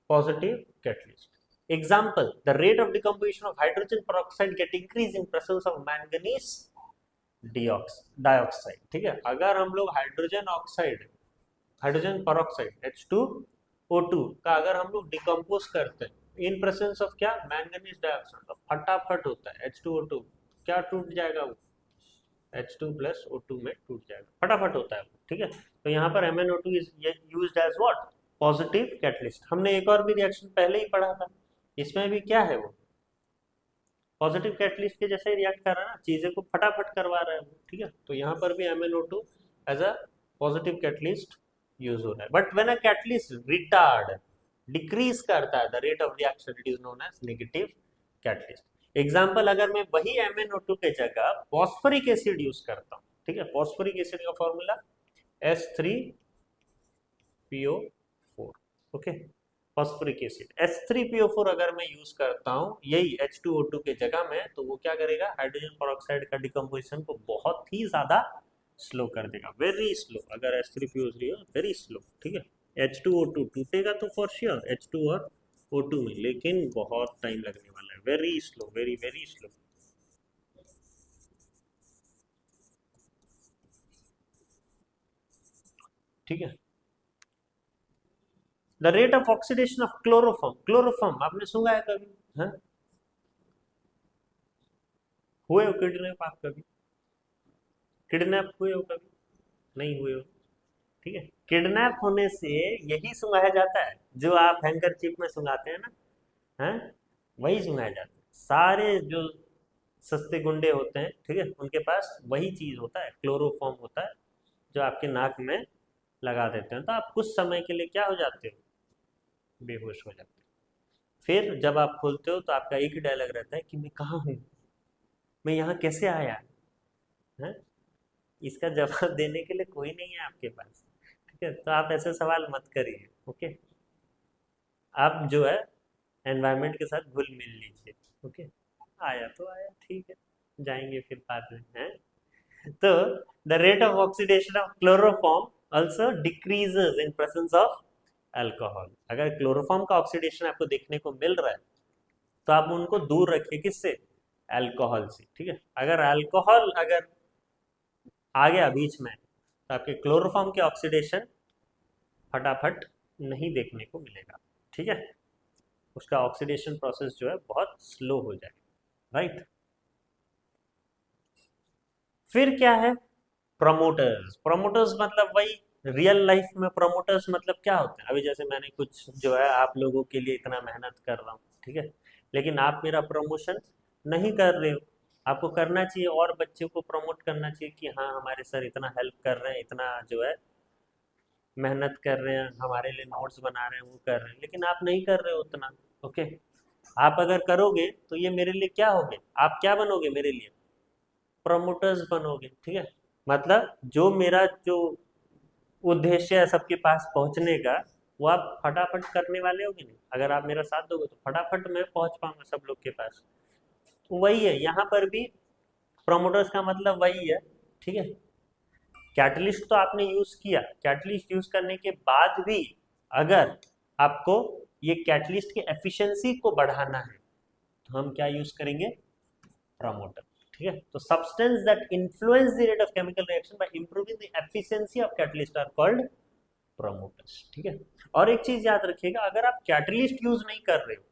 positive catalyst. Example, the rate of decomposition of hydrogen peroxide get increase in presence of manganese dioxide, ठीक है। अगर हम लोग हाइड्रोजन पेरोक्साइड H2O2 का अगर हम लोग डिकम्पोज करते हैं इन प्रेजेंस ऑफ क्या, मैंगनीज डाइऑक्साइड, तो फटाफट होता है H2O2 क्या टूट जाएगा, वो H2 प्लस O2 में टूट जाएगा, फटाफट होता है वो, ठीक है। तो यहाँ पर MnO2 is used as what, positive catalyst. हमने एक और भी रिएक्शन पहले ही पढ़ा था, इसमें भी क्या है, वो पॉजिटिव कैटलिस्ट के जैसे रिएक्ट कर रहा है ना, चीजें को फटाफट करवा रहा है वो, ठीक है। तो यहाँ पर भी MnO2 as a positive catalyst use हो रहा है। But when a catalyst retard, decrease करता है the rate of reaction, it is known as negative catalyst. Example, अगर मैं वही MnO2 के जगह फॉस्फोरिक एसिड यूज करता हूँ, ठीक है, फॉस्फोरिक एसिड का formula H3PO, okay, phosphoric acid H3PO4 अगर मैं यूज करता हूं यही H2O2 के जगह में, तो वो क्या करेगा, हाइड्रोजन पेरोक्साइड का डिकम्पोजिशन को बहुत ही ज्यादा स्लो कर देगा, वेरी स्लो। अगर H3PO3 हो, वेरी स्लो, ठीक है। H2O2 टूटेगा तो फॉर श्योर H2 और O2 में, लेकिन बहुत टाइम लगने वाला है, very slow, very very slow, ठीक है। The rate of oxidation of chloroform आपने सुना है कभी, हाँ? हुए हो किडनैप आप कभी, किडनैप हुए हो कभी, नहीं हुए हो, ठीक है। किडनैप होने से यही सुनाया जाता है जो आप हैंकरचीफ में सुनाते हैं ना, हैं, वही सुनाया जाता है। सारे जो सस्ते गुंडे होते हैं, ठीक है, उनके पास वही चीज होता है, क्लोरोफॉर्म होता है, जो आपके नाक में लगा देते हैं तो आप कुछ समय के लिए क्या हो जाते हो, बेहोश हो जाते हो। फिर जब आप खोलते हो तो आपका एक ही डायलॉग रहता है कि मैं कहाँ हूँ, मैं यहाँ कैसे आया है। इसका जवाब देने के लिए कोई नहीं है आपके पास, ठीक है। तो आप ऐसे सवाल मत करिए, ओके। आप जो है एनवायरनमेंट के साथ घुल मिल लीजिए, ओके। आया तो आया, ठीक है, जाएंगे फिर बाद में हैं। तो the rate of oxidation of chloroform also decreases in presence of alcohol। अगर क्लोरोफॉर्म का ऑक्सीडेशन आपको देखने को मिल रहा है तो आप उनको दूर रखिए, किससे, अल्कोहल से, ठीक है। अगर अल्कोहल अगर आ गया बीच में तो आपके क्लोरोफॉर्म के ऑक्सीडेशन फटाफट नहीं देखने को मिलेगा, ठीक है। उसका ऑक्सीडेशन प्रोसेस जो है बहुत स्लो हो जाएगा, राइट। फिर क्या है, प्रमोटर्स। प्रमोटर्स मतलब वही रियल लाइफ में प्रमोटर्स मतलब क्या होते हैं। अभी जैसे मैंने कुछ जो है आप लोगों के लिए इतना मेहनत कर रहा हूँ, ठीक है, लेकिन आप मेरा प्रमोशन नहीं कर रहे हो। आपको करना चाहिए और बच्चों को प्रमोट करना चाहिए कि हाँ हमारे सर इतना हेल्प कर रहे हैं, इतना जो है मेहनत कर रहे हैं, हमारे लिए नोट्स बना रहे हैं, वो कर रहे हैं, लेकिन आप नहीं कर रहे हो उतना, ओके। आप अगर करोगे तो ये मेरे लिए क्या होगे, आप क्या बनोगे मेरे लिए, प्रमोटर्स बनोगे, ठीक है। मतलब जो मेरा जो उद्देश्य है सबके पास पहुंचने का, वो आप फटाफट करने वाले होगे नहीं। अगर आप मेरा साथ दोगे तो फटाफट मैं पहुंच पाऊंगा सब लोग के पास। तो वही है यहाँ पर भी, प्रोमोटर्स का मतलब वही है, ठीक है। कैटलिस्ट तो आपने यूज किया, कैटलिस्ट यूज करने के बाद भी अगर आपको ये कैटलिस्ट की एफिशिएंसी को बढ़ाना है तो हम क्या यूज करेंगे, प्रमोटर, ठीक है। तो substance that influence the rate of chemical reaction by improving the efficiency of catalyst are called promoters, ठीक है। और एक चीज याद रखिएगा, अगर आप कैटलिस्ट यूज नहीं कर रहे हो,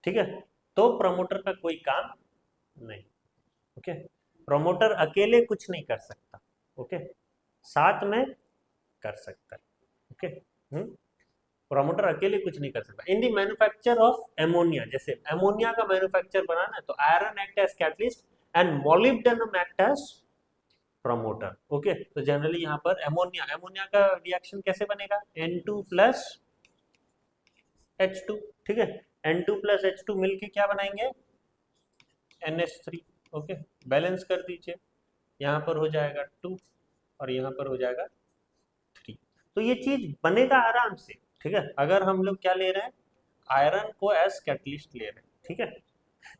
ठीक है, तो प्रमोटर का कोई काम नहीं, ओके। प्रमोटर अकेले कुछ नहीं कर सकता, ओके, साथ में कर सकता है, ओके। प्रमोटर अकेले कुछ नहीं कर सकता। In the manufacture of ammonia, जैसे एमोनिया का मैन्युफैक्चर बनाना है तो iron act as catalyst and molybdenum act as promoter, okay. तो जनरली यहाँ पर एमोनिया, एमोनिया का रिएक्शन कैसे बनेगा, N2 प्लस H2, ठीक है। N2 प्लस H2 मिलके क्या बनाएंगे, NH3, ओके। बैलेंस कर दीजिए, यहाँ पर हो जाएगा 2 और यहाँ पर हो जाएगा 3। तो ये चीज बनेगा आराम से, ठीक है, अगर हम लोग क्या ले रहे हैं, आयरन को एज कैटलिस्ट ले रहे हैं, ठीक है।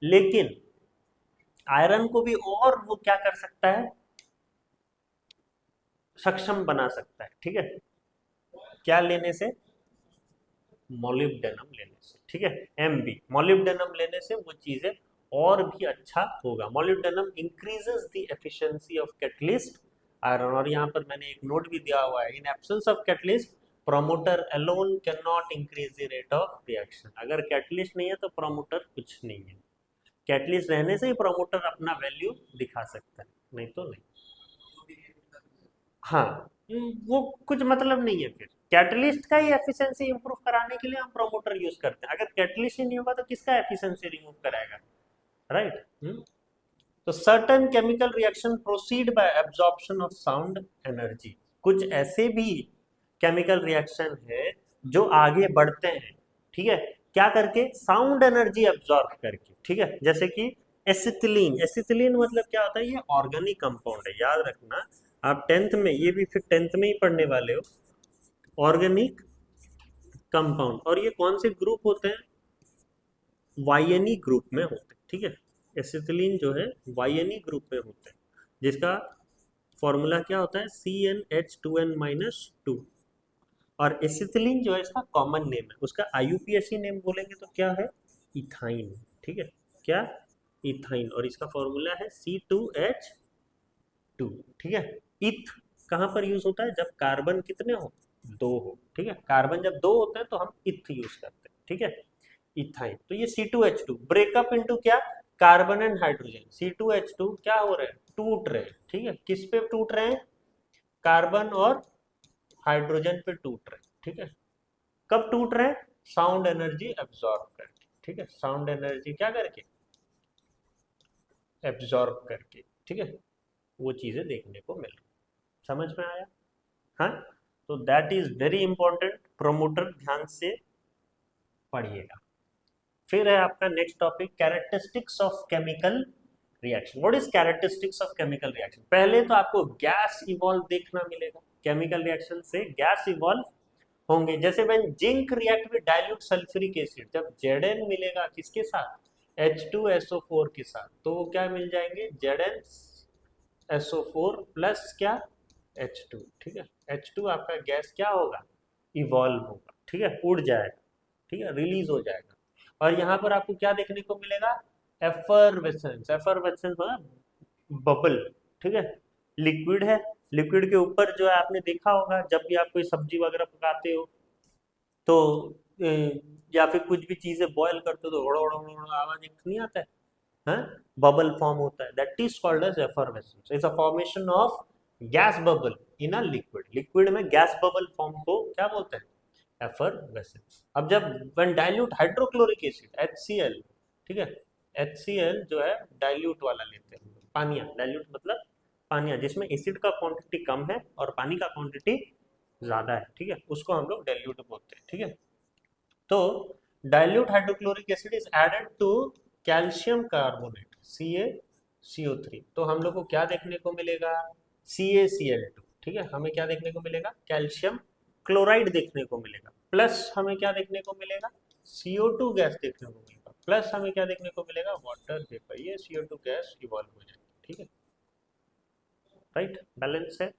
लेकिन आयरन को भी और वो क्या कर सकता है, सक्षम बना सकता है, ठीक है, क्या लेने से, मोलिब्डेनम लेने से, ठीक है। MB मोलिब्डेनम लेने से वो चीजें और भी अच्छा होगा। Molybdenum increases the efficiency of catalyst iron. और यहाँ पर मैंने एक नोट भी दिया हुआ है, in absence of catalyst promoter alone can not increase the rate of reaction. अगर कैटलिस्ट नहीं है तो प्रोमोटर कुछ नहीं है, कैटलिस्ट रहने से ही प्रोमोटर अपना वैल्यू दिखा सकता है, नहीं तो नहीं। हाँ, वो कुछ मतलब नहीं है। फिर कैटलिस्ट का ही एफिशिएंसी इंप्रूव कराने के लिए हम प्रोमोटर यूज करते हैं। अगर कैटलिस्ट ही नहीं होगा तो किसका एफिशिएंसी रिमूव कराएगा, राइट। तो certain chemical reaction proceed bye absorption of sound energy. कुछ ऐसे भी केमिकल रिएक्शन है जो आगे बढ़ते हैं, ठीक है, क्या करके, साउंड एनर्जी एब्जॉर्ब करके, ठीक है। जैसे कि एसिटिलीन, एसिटिलीन मतलब क्या होता है, ये ऑर्गेनिक कंपाउंड है, याद रखना। आप टेंथ में, ये भी फिर टेंथ में ही पढ़ने वाले हो, ऑर्गेनिक कंपाउंड। और ये कौन से ग्रुप होते हैं, वाइएनी ग्रुप में होते हैं, ठीक है। एसिटिलीन जो है वाइएनी ग्रुप में होते हैं, जिसका फॉर्मूला क्या होता है, CnH2n-2। और एसिटिलीन जो है इसका कॉमन नेम है, उसका IUPAC नेम बोलेंगे तो क्या है, इथाइन, ठीक है, क्या, इथाइन। और इसका फॉर्मूला है C2H2, ठीक है। इथ कहाँ पर यूज होता है, जब कार्बन कितने हो, 2 हो, ठीक है। कार्बन जब 2 होते हैं तो हम इथ यूज करते हैं, ठीक है, इथाइन। तो ये C2H2 ब्रेकअप इनटू क्या, कार्बन एंड हाइड्रोजन। C2H2 क्या हो रहे हैं, टूट रहे हैं, ठीक है। किस पे टूट रहे हैं, कार्बन और हाइड्रोजन पे टूट रहे हैं, ठीक है। कब टूट रहे हैं, साउंड एनर्जी एब्जॉर्ब करके, ठीक है, साउंड एनर्जी क्या करके, एब्जॉर्ब करके, ठीक है। वो चीजें देखने को मिल रही, समझ में आया, हाँ। तो that is very important, promoter ध्यान से पढ़िएगा। फिर है आपका next topic characteristics of chemical reaction. What is characteristics of chemical reaction? पहले तो आपको गैस इवॉल्व देखना मिलेगा, केमिकल रिएक्शन से गैस इवॉल्व होंगे। जैसे when zinc react with dilute sulphuric acid, जब Zn मिलेगा किसके साथ? H2SO4 के साथ, तो वो क्या मिल जाएंगे? ZnSO4 प्लस क्या? H2। ठीक है, H2 आपका गैस क्या होगा? इवॉल्व होगा, ठीक है, उड़ जाएगा, ठीक है, रिलीज हो जाएगा। और यहाँ पर आपको क्या देखने को मिलेगा? एफरवेसेंस। एफरवेसेंस मतलब बबल, ठीक है, लिक्विड है, लिक्विड के ऊपर जो है आपने देखा होगा जब भी आप कोई सब्जी वगैरह पकाते हो तो या फिर कुछ भी चीजें बॉयल करते हो तो ओड़ा ओड़ा ओड़ा आवाज एक नहीं आता है, हाँ? बबल फॉर्म होता है, that is called as effervescence. It's a formation of gas bubble in a liquid. Liquid में गैस बबल फॉर्म को क्या बोलते हैं? एफरवेसेंस। अब जब when dilute hydrochloric acid HCl, ठीक है, HCl जो है डाइल्यूट वाला लेते हैं, पानिया, डाइल्यूट मतलब पानिया जिसमें एसिड का क्वांटिटी कम है और पानी का क्वांटिटी ज्यादा है, ठीक है, उसको हम लोग डाइल्यूट बोलते हैं, ठीक है। तो dilute hydrochloric acid is added to calcium carbonate CaCO3, तो हम लोग को क्या देखने को मिलेगा? CaCl2, ठीक है, हमें क्या देखने को मिलेगा? कैल्शियम क्लोराइड देखने को मिलेगा। प्लस हमें क्या देखने को मिलेगा? CO2 गैस देखने को मिलेगा। प्लस हमें क्या देखने को मिलेगा? Water vapour. ये CO2 गैस इवॉल्व हो जाएगी, ठीक है, राइट, बैलेंस है।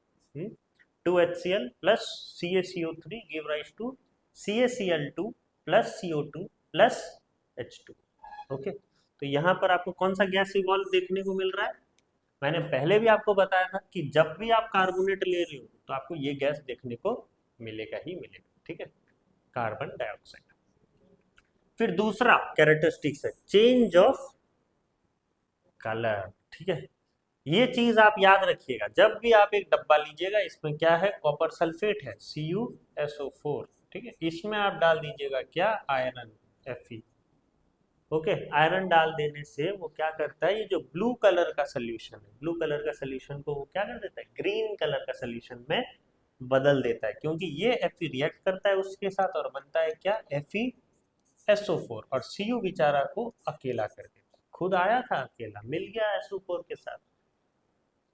2HCl plus CaCO3 give rise to CaCl2 plus CO2 plus H2। Okay, तो यहाँ पर आपको कौन सा गैस इवॉल्व देखने को मिल रहा है? मैंने पहले भी आपको बताया था कि जब भी आप कार्बोनेट ले रहे हो तो आपको ये गैस देखने को मिलेगा ही मिलेगा, ठीक है, कार्बन डाइऑक्साइड। फिर दूसरा कैरेक्टरिस्टिक्स है चेंज ऑफ कलर, ठीक है। ये चीज आप याद रखिएगा, जब भी आप एक डब्बा लीजिएगा इसमें क्या है? कॉपर सल्फेट है CuSO4, ठीक है, इसमें आप डाल दीजिएगा क्या? Iron Fe। ओके, आयरन डाल देने से वो क्या करता है? ये जो ब्लू कलर का सोल्यूशन है, ब्लू कलर का सोल्यूशन को वो क्या कर देता है? ग्रीन कलर का सोल्यूशन में बदल देता है, क्योंकि ये Fe रिएक्ट करता है उसके साथ और बनता है क्या? FeSO4, और Cu बेचारा को अकेला कर देता है। खुद आया था अकेला, मिल गया SO4 के साथ,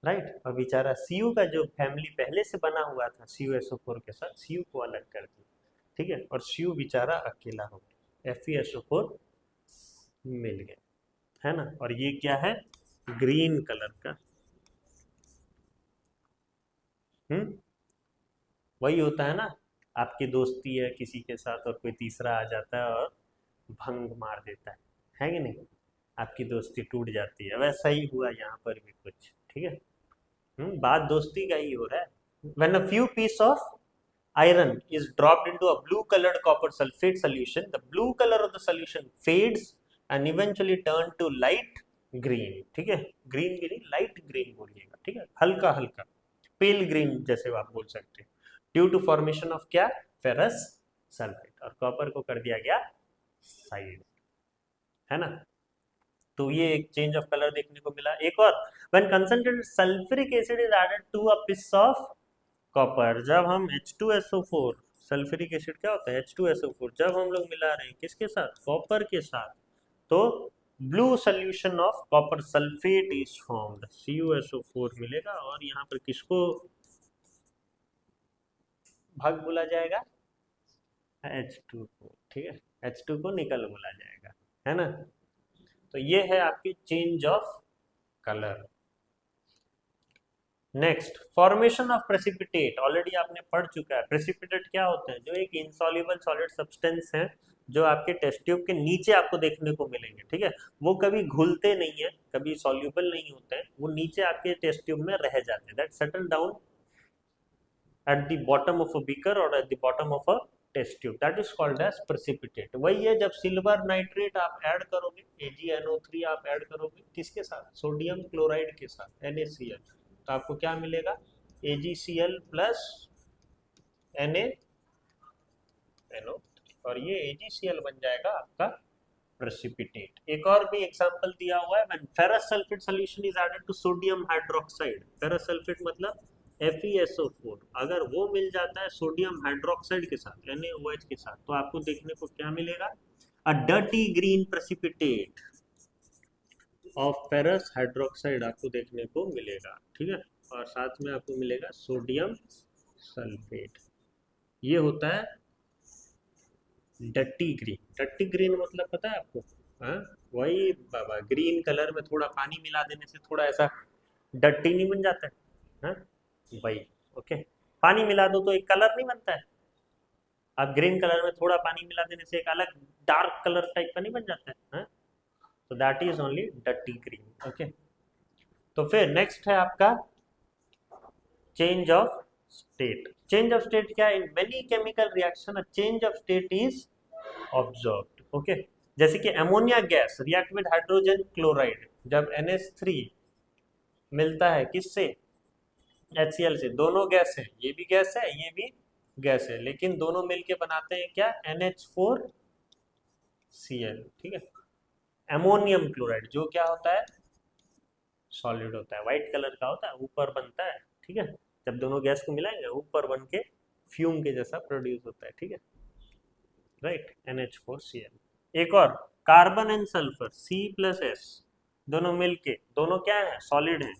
राइट, और बेचारा Cu का जो फैमिली पहले से बना हुआ था CuSO4 के साथ, Cu को अलग कर दिया, ठीक है, और Cu बेचारा अकेला हो गया, FeSO4 मिल गया, है ना। और ये क्या है? ग्रीन कलर का। वही होता है ना, आपकी दोस्ती है किसी के साथ और कोई तीसरा आ जाता है और भंग मार देता है कि नहीं? आपकी दोस्ती टूट जाती है। वैसा ही हुआ यहाँ पर भी कुछ, ठीक है। बात दोस्ती का ही हो रहा है। When a few piece of iron is dropped into a blue colored copper sulfate solution, the blue color of the solution fades and eventually turn to light green, ठीक है, ग्रीन ग्रीन, लाइट ग्रीन बोलिएगा, ठीक है, हल्का हल्का पेल ग्रीन जैसे आप बोल सकते हैं, ड्यू टू फॉर्मेशन ऑफ क्या? फेरस सल्फेट, और कॉपर को कर दिया गया साइड, है ना। तो ये एक चेंज ऑफ कलर देखने को मिला। एक और, when concentrated sulphuric acid is added to a piece of copper, जब हम H2SO4, सल्फ्यूरिक एसिड क्या होता है? H2SO4, जब हम लोग मिला रहे हैं किसके साथ? कॉपर के साथ, तो blue solution of copper sulphate is formed, CuSO4 मिलेगा, और यहाँ पर किसको भाग बोला जाएगा? H2 को, ठीक है, H2 को निकल बोला जाएगा, है ना। तो ये है आपकी change of colour. Next, formation of precipitate, already आपने पढ़ चुका है। प्रेसिपिटेट क्या होते हैं? जो एक इनसॉल्युबल सॉलिड सब्सटेंस है जो आपके टेस्ट ट्यूब के नीचे आपको देखने को मिलेंगे, ठीक है, वो कभी घुलते नहीं है, कभी सॉल्युबल नहीं होते हैं, वो नीचे आपके टेस्ट ट्यूब में रह जाते हैं, that settle down at the bottom of a beaker or at the bottom of a test tube, that is called as precipitate। वही है, जब सिल्वर नाइट्रेट आप ऐड करोगे, AgNO3 आप ऐड करोगे किसके साथ? सोडियम क्लोराइड के साथ, NaCl, तो आपको क्या मिलेगा? AgCl प्लस NaNO3, और ये AgCl बन जाएगा आपका प्रेसिपिटेट। एक और भी एग्जांपल दिया हुआ है, when ferrous sulfate solution is added to sodium hydroxide, ferrous sulfate मतलब FeSO4 अगर वो मिल जाता है सोडियम हाइड्रोक्साइड के साथ NaOH के साथ, तो आपको देखने को क्या मिलेगा? A dirty green precipitate of ferrous hydroxide आपको देखने को मिलेगा, ठीक है। और साथ में आपको मिलेगा सोडियम सल्फेट। ये होता है डट्टी ग्रीन। डट्टी ग्रीन मतलब पता है आपको? हाँ, वही बाबा, ग्रीन कलर में थोड़ा पानी मिला देने से थोड़ा ऐसा डट्टी नहीं बन जाता है? हाँ, वही। ओके, पानी मिला दो तो एक कलर नहीं बनता है? आप ग्रीन कलर में थोड़ा पानी मिला देने से एक अलग डार्क कलर टाइप का नहीं बन जाता है? हाँ, तो दैट इज ओनली डट्टी ग्रीन। ओके, तो फिर नेक्स्ट है आपका change of state. Change of state क्या है? In many chemical reaction a change of state is observed. Okay, जैसे कि ammonia gas react with hydrogen chloride, जब NH3 मिलता है किससे? HCl से। दोनों गैस है, ये भी गैस है ये भी गैस है, लेकिन दोनों मिलके बनाते हैं क्या? NH4Cl, ठीक है। अमोनियम क्लोराइड जो क्या होता है? सॉलिड होता है, व्हाइट कलर का होता है, ऊपर बनता है, ठीक है। जब दोनों गैस को मिलाएंगे ऊपर बन के फ्यूम के जैसा प्रोड्यूस होता है, ठीक है, राइट, NH4Cl। एक और कार्बन एंड सल्फर C+S, दोनों मिलके, दोनों क्या है? सॉलिड है,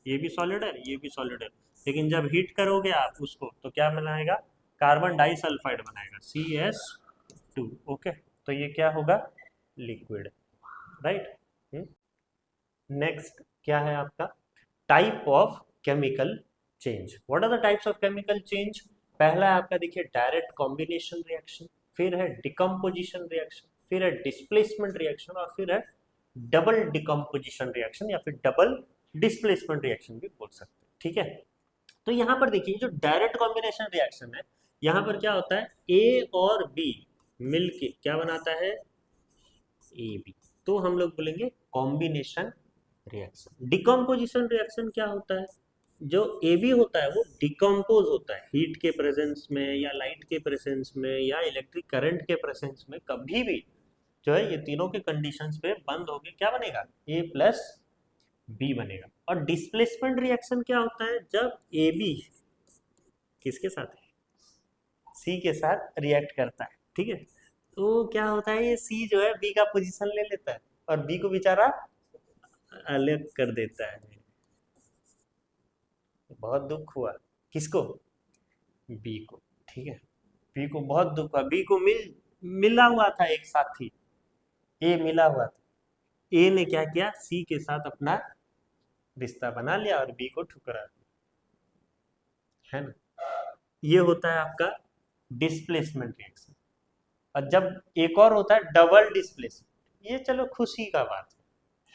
ये भी सॉलिड है ये भी सॉलिड है, लेकिन जब हीट करोगे आप उसको तो क्या बनाएगा? कार्बन डाइसल्फाइड बनाएगा, CS2। ओके, तो ये क्या होगा? Liquid, right. नेक्स्ट क्या है आपका? Type of chemical change. What are the types of chemical change? पहला है आपका, देखिए, डायरेक्ट कॉम्बिनेशन रिएक्शन, फिर है डिकम्पोजिशन रिएक्शन, फिर है डिस्प्लेसमेंट रिएक्शन, और फिर है डबल डिकम्पोजिशन रिएक्शन या फिर डबल डिस्प्लेसमेंट रिएक्शन भी बोल सकते हैं, ठीक है। तो यहाँ पर देखिए, जो डायरेक्ट कॉम्बिनेशन रिएक्शन है, यहाँ पर क्या होता है? A और B मिलके क्या बनाता है? AB, तो हम लोग बोलेंगे कॉम्बिनेशन रिएक्शन। डिकम्पोजिशन रिएक्शन क्या होता है? जो AB होता है वो डिकम्पोज होता है हीट के प्रेजेंस में या लाइट के प्रेजेंस में या इलेक्ट्रिक करंट के प्रेजेंस में, कभी भी जो है ये तीनों के कंडीशंस पे बंद होके क्या बनेगा? A+B बनेगा। और डिस्प्लेसमेंट रिएक्शन क्या होता है? जब AB किसके साथ है? C के साथ रिएक्ट करता है, ठीक है, तो क्या होता है? ये C जो है B का पोजीशन ले लेता है और B को बेचारा अलग कर देता है। बहुत दुख हुआ किसको? B को, ठीक है, B को बहुत दुख हुआ। B को मिला हुआ था एक साथी, A मिला हुआ था, A ने क्या किया? C के साथ अपना रिश्ता बना लिया और B को ठुकरा दिया, है ना। ये होता है आपका डिस्प्लेसमेंट रिएक्शन। और जब एक और होता है डबल डिस्प्लेसमेंट, ये चलो खुशी का बात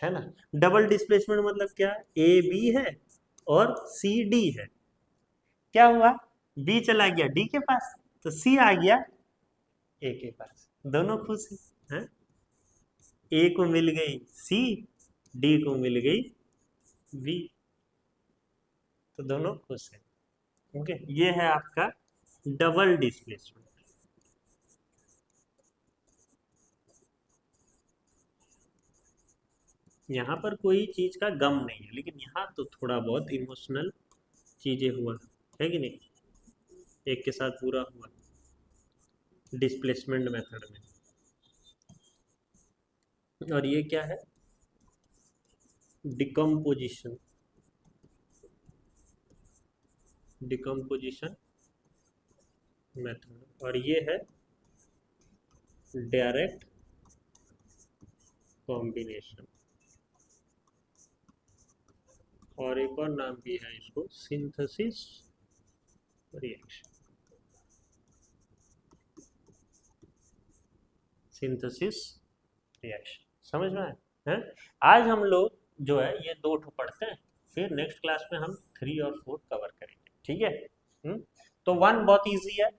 है ना। डबल डिस्प्लेसमेंट मतलब क्या? AB है और CD है, क्या हुआ? B चला गया D के पास तो C आ गया A के पास, दोनों खुश हैं। A को मिल गई C, D को मिल गई B, तो दोनों खुश हैं। ओके, ये है आपका डबल डिस्प्लेसमेंट। यहाँ पर कोई चीज का गम नहीं है, लेकिन यहाँ तो थोड़ा बहुत इमोशनल चीजें हुआ है कि नहीं? एक के साथ बुरा हुआ डिस्प्लेसमेंट मेथड में। और ये क्या है? डिकम्पोजिशन। डिकम्पोजिशन मेथड, और ये है डायरेक्ट कॉम्बिनेशन, और एक और नाम भी है इसको, सिंथेसिस रिएक्शन। सिंथेसिस रिएक्शन समझ में आया है? आज हम लोग जो है ये 2 पढ़ते हैं, फिर नेक्स्ट क्लास में हम 3 और 4 कवर करेंगे, ठीक है। तो 1 बहुत इजी है,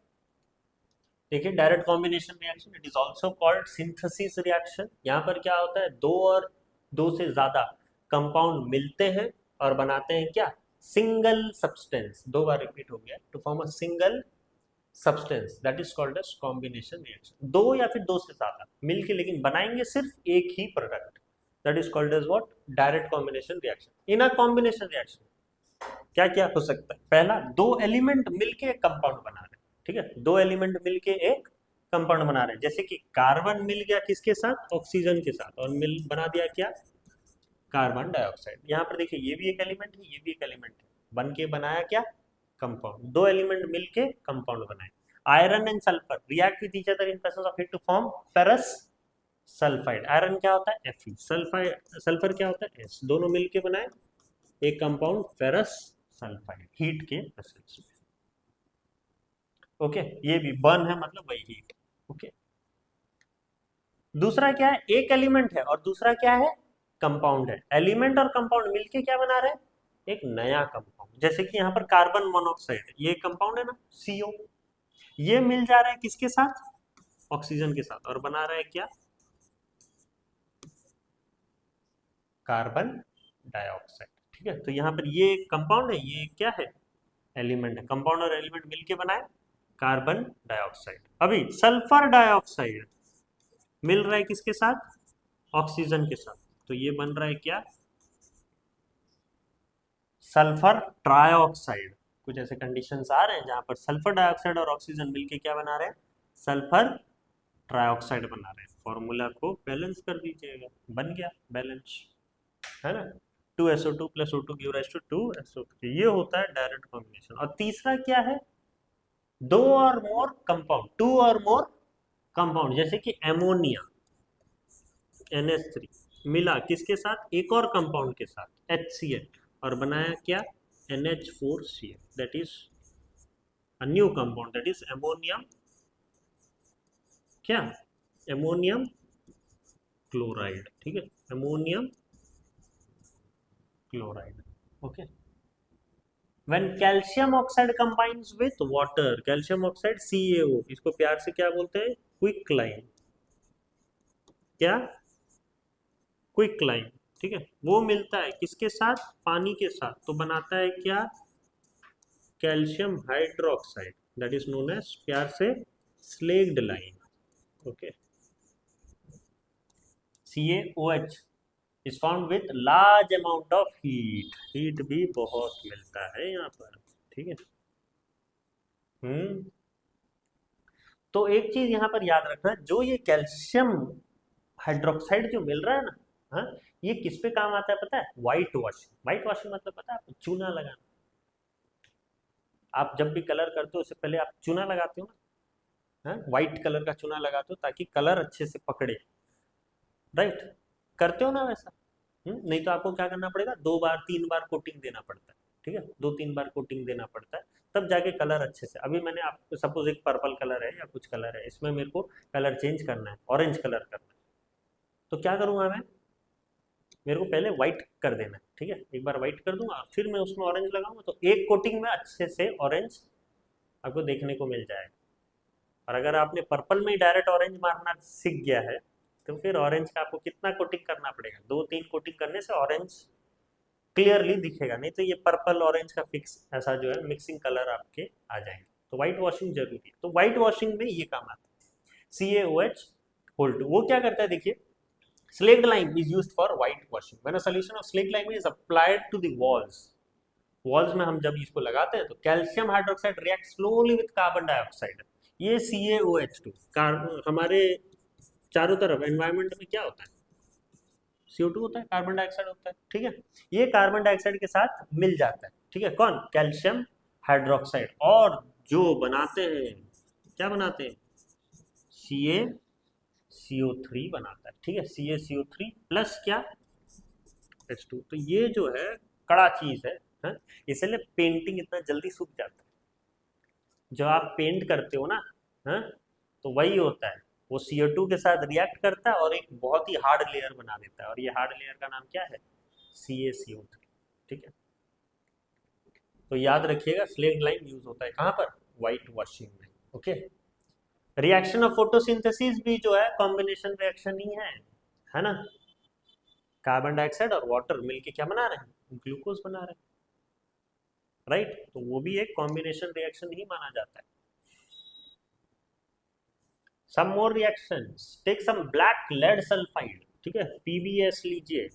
देखिए, direct combination reaction, it is also called synthesis reaction. यहाँ पर क्या होता है? 2 और 2 से ज्यादा कंपाउंड मिलते हैं और बनाते हैं क्या? Single substance. 2 बार रिपीट हो गया, to form a single substance, that is called as combination reaction. 2 या फिर 2 से ज्यादा मिलके लेकिन बनाएंगे सिर्फ एक ही product, that is called as what? Direct combination reaction. In a combination reaction क्या क्या हो सकता है? पहला, दो एलिमेंट मिलके एक कंपाउंड बना रहे हैं, ठीक है, दो एलिमेंट मिलके एक कंपाउंड बना रहे हैं, जैसे कि कार्बन मिल गया किसके साथ? ऑक्सीजन के साथ, और मिल बना दिया क्या? Carbon dioxide. यहाँ पर देखिए ये भी एक एलिमेंट है, ये भी एक एलिमेंट है, बन के बनाया क्या? कंपाउंड। दो एलिमेंट मिलके कंपाउंड बनाए। Iron and sulphur react with each other in presence of heat to form ferrous sulphide. Iron क्या होता है? Fe। सल्फाइड, सल्फर क्या होता है? S। दोनों मिलके बनाए एक कंपाउंड फेरस सल्फाइड, हीट के प्रेजेंस में। ओके, ये भी बर्न है मतलब वही हीट। ओके, दूसरा क्या है? एक एलिमेंट है और दूसरा क्या है? कंपाउंड है। एलिमेंट और कंपाउंड मिलके क्या बना रहे हैं? एक नया कंपाउंड। जैसे कि यहाँ पर कार्बन मोनोऑक्साइड, ये कंपाउंड है ना, CO। ये मिल जा रहा है किसके साथ? ऑक्सीजन के साथ, और बना रहा है क्या? Carbon dioxide. ठीक है, तो यहाँ पर ये कंपाउंड है, ये क्या है? एलिमेंट है। कंपाउंड और एलिमेंट मिलके बनाए कार्बन डाइऑक्साइड। अभी सल्फर डाइऑक्साइड मिल रहा है किसके साथ? ऑक्सीजन के साथ, तो ये बन रहा है क्या? Sulphur trioxide. कुछ ऐसे कंडीशंस आ रहे हैं जहां पर सल्फर डाइऑक्साइड और ऑक्सीजन मिलके क्या बना रहे हैं? सल्फर ट्राइऑक्साइड बना रहे हैं। फॉर्मूला को बैलेंस कर दीजिएगा, बन गया बैलेंस, है ना। 2SO2 plus O2 give rise to 2SO3। ये होता है डायरेक्ट कॉम्बिनेशन। और तीसरा क्या है? दो और more compound, to or more compound, जैसे कि एमोनिया NH3 मिला किसके साथ? एक और कंपाउंड के साथ HCl, और बनाया क्या? NH4Cl, that is a new compound, that is ammonium, क्या? Ammonium chloride. ठीक है, ammonium chloride. Okay, when calcium oxide combines with water, calcium oxide CaO, इसको प्यार से क्या बोलते हैं? Quick lime. क्या? Quick lime. ठीक है, वो मिलता है किसके साथ? पानी के साथ, तो बनाता है क्या? Calcium hydroxide, that is known as प्यार से slaked lime. Okay, CaOH is found with large amount of heat. Heat भी बहुत मिलता है यहाँ पर। ठीक है, तो एक चीज यहाँ पर याद रखना, जो ये कैल्शियम हाइड्रोक्साइड जो मिल रहा है ना, हाँ, ये किस पे काम आता है पता है? White washing. व्हाइट वॉशिंग मतलब पता है आपको? चूना लगाना। आप जब भी कलर करते हो उससे पहले आप चूना लगाते हो ना, हाँ, व्हाइट कलर का चूना लगाते हो ताकि कलर अच्छे से पकड़े। राइट, करते हो ना वैसा? नहीं तो आपको क्या करना पड़ेगा? 2 बार 3 बार कोटिंग देना पड़ता है। ठीक है, 2 3 बार कोटिंग देना पड़ता है, तब जाके कलर अच्छे से। अभी मैंने आपको सपोज एक पर्पल कलर है या कुछ कलर है, इसमें मेरे को कलर चेंज करना है, ऑरेंज कलर करना है, तो क्या करूँगा मैं? मेरे को पहले व्हाइट कर देना है। ठीक है, एक बार व्हाइट कर दूंगा, फिर मैं उसमें ऑरेंज लगाऊंगा, तो एक कोटिंग में अच्छे से ऑरेंज आपको देखने को मिल जाएगा। और अगर आपने पर्पल में ही डायरेक्ट ऑरेंज मारना सीख गया है, तो फिर ऑरेंज का आपको कितना कोटिंग करना पड़ेगा? 2 3 कोटिंग करने से ऑरेंज क्लियरली दिखेगा, नहीं तो ये पर्पल ऑरेंज का फिक्स ऐसा जो है मिक्सिंग कलर आपके आ जाएंगे। तो व्हाइट वॉशिंग जरूरी है, तो व्हाइट वॉशिंग में ये काम आता है। CaOH होल्ड, वो क्या करता है देखिए, slaked lime is used for white washing. When a solution of slaked lime is applied to the walls, walls में हम जब इसको लगाते हैं तो calcium hydroxide react slowly with carbon dioxide. ये CaOH2 हमारे चारों तरफ एनवायरनमेंट में क्या होता है? CO2 होता है, कार्बन डाइऑक्साइड होता है। ठीक है, ये कार्बन डाइऑक्साइड के साथ मिल जाता है। ठीक है, कौन? कैल्शियम हाइड्रोक्साइड, और जो बनाते हैं, क्या बनाते हैं? CaCO3 बनाता है। ठीक है, CaCO3 प्लस क्या? H2। तो ये जो है कड़ा चीज है? इसलिए पेंटिंग इतना जल्दी सूख जाता है। जो आप पेंट करते हो ना, है, तो वही होता है, वो CO2 के साथ रिएक्ट करता है और एक बहुत ही हार्ड लेयर बना देता है, और ये हार्ड लेयर का नाम क्या है? CaCO3। ठीक है, तो याद रखिएगा स्लेक्ड लाइन यूज होता है कहाँ पर? व्हाइट वॉशिंग में। ओके, रिएक्शन ऑफ फोटोसिंथेसिस भी जो है कॉम्बिनेशन रिएक्शन ही है ना। कार्बन डाइऑक्साइड और वाटर मिलके क्या बना रहे हैं? ग्लूकोज बना रहे हैं। राइट, तो वो भी एक कॉम्बिनेशन रिएक्शन ही माना जाता है। Some more reactions, take some black lead sulphide. ठीक है, PbS लीजिए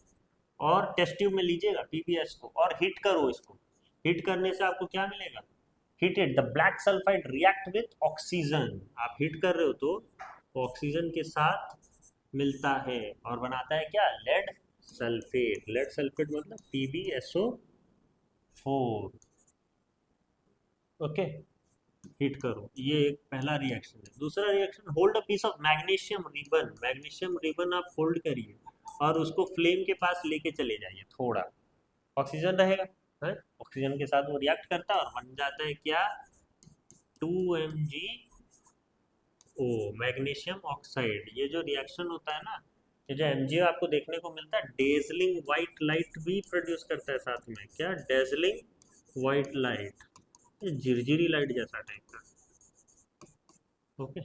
और टेस्ट ट्यूब में लीजिएगा PbS को, और हीट करो इसको। हीट करने से आपको क्या मिलेगा? Heated the black sulphide react with oxygen. आप हीट कर रहे हो तो ऑक्सीजन के साथ मिलता है और बनाता है क्या? Lead sulphate. लेड सल्फेट मतलब PbSO4। ओके, हीट करो, ये एक पहला रिएक्शन है। दूसरा reaction, hold a piece of magnesium ribbon. Magnesium ribbon आप होल्ड करिए और उसको फ्लेम के पास लेके चले जाइए थोड़ा, ऑक्सीजन रहेगा है, ऑक्सीजन के साथ वो रिएक्ट करता है और बन जाता है क्या? 2MgO, magnesium oxide. ये जो रिएक्शन होता है ना, ये जो MgO आपको देखने को मिलता है, डेजलिंग व्हाइट लाइट भी प्रोड्यूस करता है साथ में। क्या? डेजलिंग व्हाइट लाइट, ये झिरझिरी लाइट जैसा टाइप का। Okay,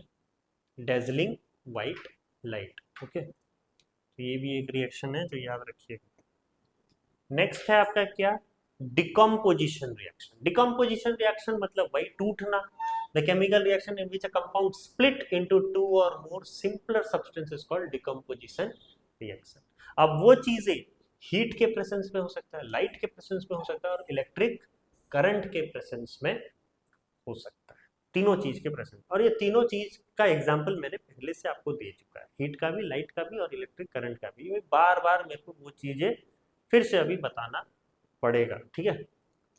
dazzling white light. Okay, तो ये भी एक रिएक्शन है जो याद रखिएगा। नेक्स्ट है आपका क्या? Decomposition reaction. डिकम्पोजिशन रिएक्शन मतलब वही टूटना। The chemical reaction in which a compound split into two or more simpler substances called decomposition reaction. अब वो चीजें हीट के प्रेजेंस में हो सकता है, लाइट के प्रेजेंस में हो सकता है और इलेक्ट्रिक करंट के प्रेजेंस में हो सकता है। तीनों चीज के प्रेजेंस, और ये तीनों चीज का एग्जांपल मैंने पहले से आपको दे चुका है, हीट का भी, लाइट का भी और इलेक्ट्रिक करंट का भी। बार बार मेरे को वो चीजें फिर से अभी बताना पड़ेगा, ठीक है।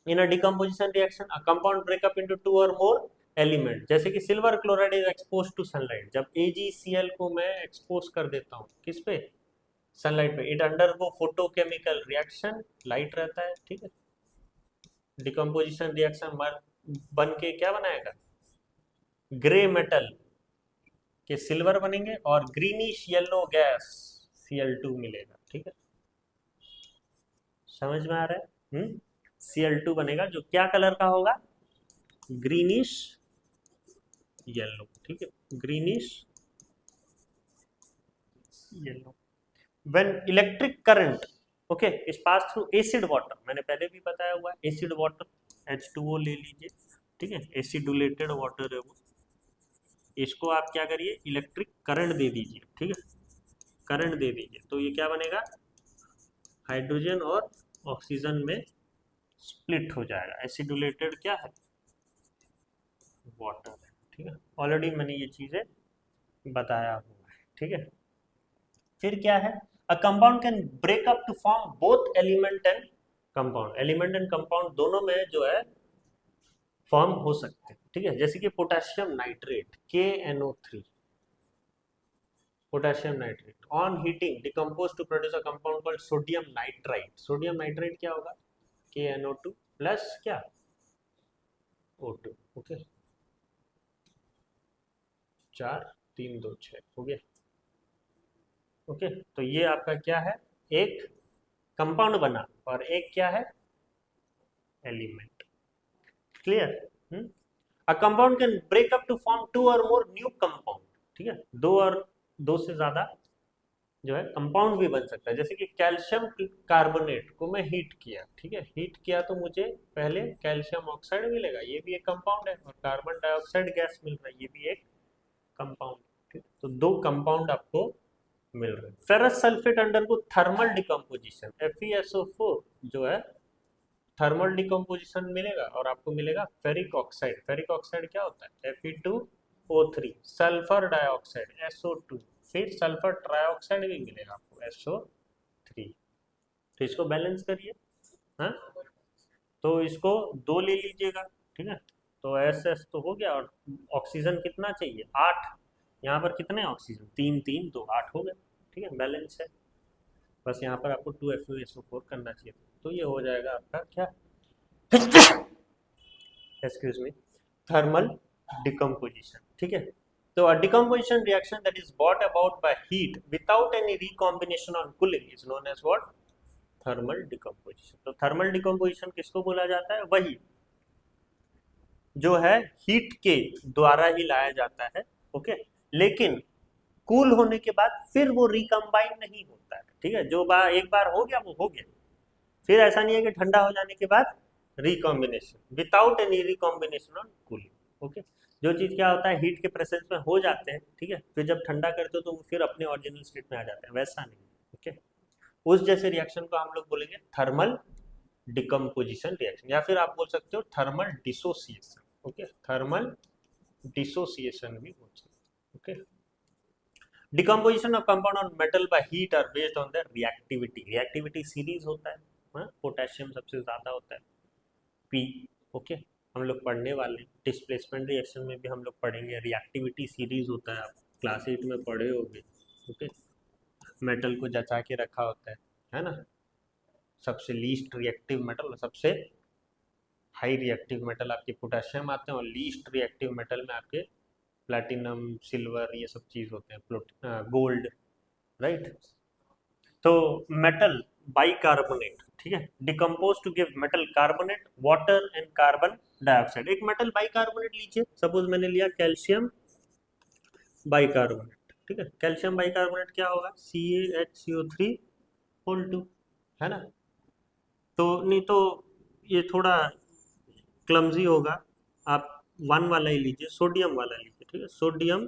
In a decomposition reaction a compound break up into two or more element, जैसे कि silver chloride is expose to sunlight. जब AgCl को मैं एक्सपोज कर देता हूँ किस पे? सनलाइट पे, it undergo photochemical reaction, light रहता है, ठीक है। डिकम्पोजिशन रिएक्शन बन के क्या बनाएगा? ग्रे मेटल के सिल्वर बनेंगे और ग्रीनिश येलो गैस Cl2 मिलेगा, ठीक है। समझ में आ रहा है? Cl2 बनेगा जो क्या कलर का होगा? ग्रीनिश येलो, ठीक है, greenish yellow. When electric current okay is pass through acid water, मैंने पहले भी बताया हुआ है, एसिड वाटर H2O ले लीजिए, ठीक है, एसिडुलेटेड वाटर है वो। इसको आप क्या करिए? इलेक्ट्रिक करंट दे दीजिए, ठीक है, करंट दे दीजिए, तो ये क्या बनेगा? हाइड्रोजन और ऑक्सीजन में स्प्लिट हो जाएगा। एसिडुलेटेड क्या है? वाटर है, ठीक है। ऑलरेडी मैंने ये चीजें बताया हुआ है, ठीक है। फिर क्या है? A compound can break up to form both element and compound. Element and compound दोनों में जो है फॉर्म हो सकते हैं, ठीक है। जैसे कि potassium nitrate KNO3, potassium nitrate on heating decompose to produce a compound called sodium nitrite. Sodium nitrite क्या होगा? KNO2 प्लस क्या? O2। ओके, 4 3 2 6 हो गया। ओके, तो ये आपका क्या है? एक कंपाउंड बना और एक क्या है? Element. Clear? A compound can break up to form two or more new compound, ठीक है। दो और दो से ज्यादा जो है कंपाउंड भी बन सकता है। जैसे कि कैल्शियम कार्बोनेट को मैं हीट किया, ठीक है, हीट किया तो मुझे पहले कैल्शियम ऑक्साइड मिलेगा, ये भी एक कंपाउंड है, और कार्बन डाइऑक्साइड गैस मिल रहा है, ये भी एक कंपाउंड, ठीक है? तो दो कंपाउंड आपको मिल रहे हैं। फेरस सल्फेट अंडर को थर्मल डिकम्पोजिशन, FeSO4 जो है थर्मल डिकम्पोजिशन मिलेगा और आपको मिलेगा फेरिक ऑक्साइड। फेरिक ऑक्साइड क्या होता है? Fe2O3, सल्फर डाइऑक्साइड SO2, फिर सल्फर ट्राइऑक्साइड भी मिलेगा आपको SO3। तो इसको बैलेंस करिए, हाँ, तो इसको दो ले लीजिएगा, ठीक है। तो SS तो हो गया, और ऑक्सीजन कितना चाहिए? 8। यहाँ पर कितने ऑक्सीजन? 3 3 2 8 हो गए, ठीक है, बैलेंस है। बस यहाँ पर आपको 2FeSO4 करना चाहिए, तो ये हो जाएगा आपका क्या? एक्सक्यूज मी, थर्मल डिकम्पोजिशन, ठीक है। तो a decomposition reaction that is brought about by heat without any recombination on cooling is known as what? Thermal decomposition. तो थर्मल डिकम्पोजिशन किसको बोला जाता है? वही जो है हीट के द्वारा ही लाया जाता है, ओके, लेकिन कूल होने के बाद फिर वो रिकम्बाइन नहीं होता है, ठीक है। जो एक बार हो गया वो हो गया, फिर ऐसा नहीं है कि ठंडा हो जाने के बाद recombination, without any recombination on cooling, okay. जो चीज क्या होता है, हीट के प्रेजेंस में हो जाते हैं, ठीक है, फिर जब ठंडा करते हो तो वो फिर अपने ओरिजिनल स्टेट में आ जाते हैं, वैसा नहीं, ओके। उस जैसे रिएक्शन को हम लोग बोलेंगे थर्मल डिकम्पोजिशन रिएक्शन, या फिर आप बोल सकते हो thermal dissociation. Okay, thermal dissociation भी बोल सकते हो। Okay, decomposition of compound on metal by heat are based on the reactivity. Reactivity series होता है, पोटेशियम सबसे ज्यादा होता है, पी। ओके, हम लोग पढ़ने वाले डिस्प्लेसमेंट रिएक्शन में भी हम लोग पढ़ेंगे, रिएक्टिविटी सीरीज होता है, आप क्लास 8 में पढ़े होंगे। ओके, मेटल को जचा के रखा होता है ना, सबसे लीस्ट रिएक्टिव मेटल और सबसे हाई रिएक्टिव मेटल आपके पोटेशियम आते हैं, और लीस्ट रिएक्टिव मेटल में आपके प्लैटिनम, सिल्वर, ये सब चीज होते हैं, गोल्ड, राइट। तो मेटल बाइकार्बोनेट, ठीक है, decompose to give metal carbonate, water and carbon dioxide. एक मेटल बाइकार्बोनेट लीजिए, सपोज मैंने लिया कैल्शियम बाइकार्बोनेट, ठीक है, कैल्शियम बाइकार्बोनेट क्या होगा, CaHCO3 होल 2, है ना। तो नहीं तो ये थोड़ा क्लमजी होगा, आप 1 वाला ही लीजिए, सोडियम वाला लीजिए, ठीक है, सोडियम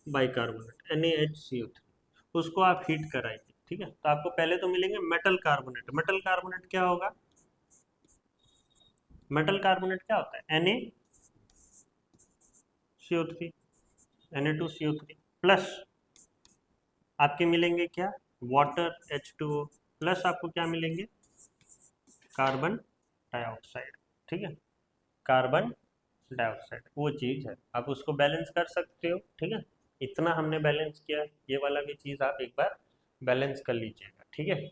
बाइकार्बोनेट NaHCO3, उसको आप हीट कराइए, ठीक है, तो आपको पहले तो मिलेंगे मेटल कार्बोनेट। मेटल कार्बोनेट क्या होगा, मेटल कार्बोनेट क्या होता है, Na CO3, Na2CO3 प्लस आपके मिलेंगे क्या, वाटर H2O, प्लस आपको क्या मिलेंगे, कार्बन डाइऑक्साइड, ठीक है, कार्बन डाइऑक्साइड वो चीज है, आप उसको बैलेंस कर सकते हो, ठीक है। इतना हमने बैलेंस किया, ये वाला भी चीज आप एक बार बैलेंस कर लीजिएगा, ठीक है।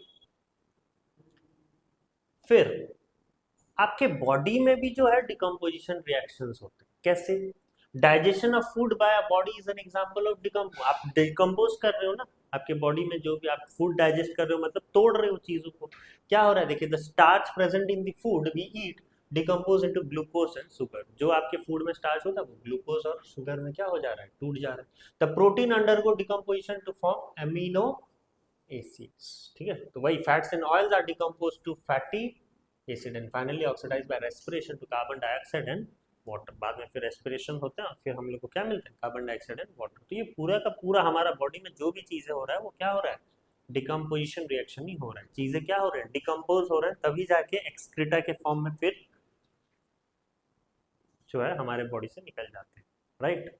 फिर आपके बॉडी में भी जो है डिकम्पोजिशन रिएक्शंस होते हैं, कैसे, digestion of food by body is an example of decompose. आप डिकम्पोज कर रहे हो ना, आपके बॉडी में जो भी आप फूड डाइजेस्ट कर रहे हो, मतलब तोड़ रहे हो चीजों को, क्या हो रहा है, देखिए, the starch present in the food we eat decompose into glucose and sugar. जो आपके फूड में स्टार्च होता है वो ग्लूकोज और शुगर में क्या हो जा रहा है, टूट जा रहा है। The protein undergo decomposition to form amino acids, ठीक है, तो वही fats and oils are decompose to fatty acid and finally oxidise by respiration to carbon dioxide and water. बाद में फिर रेस्पिरेशन होते हैं और फिर हम लोग को क्या मिलता है, कार्बन डाइऑक्साइड एंड वाटर। तो ये पूरा का पूरा हमारा बॉडी में जो भी चीजें हो रहा है वो क्या हो रहा है, डिकम्पोजिशन रिएक्शन ही हो रहा है, चीजें क्या हो रहा है, डिकम्पोज हो रहा है, तभी जाके एक्सक्रीटा के फॉर्म में फिर जो है हमारे बॉडी से निकल जाते हैं, राइट।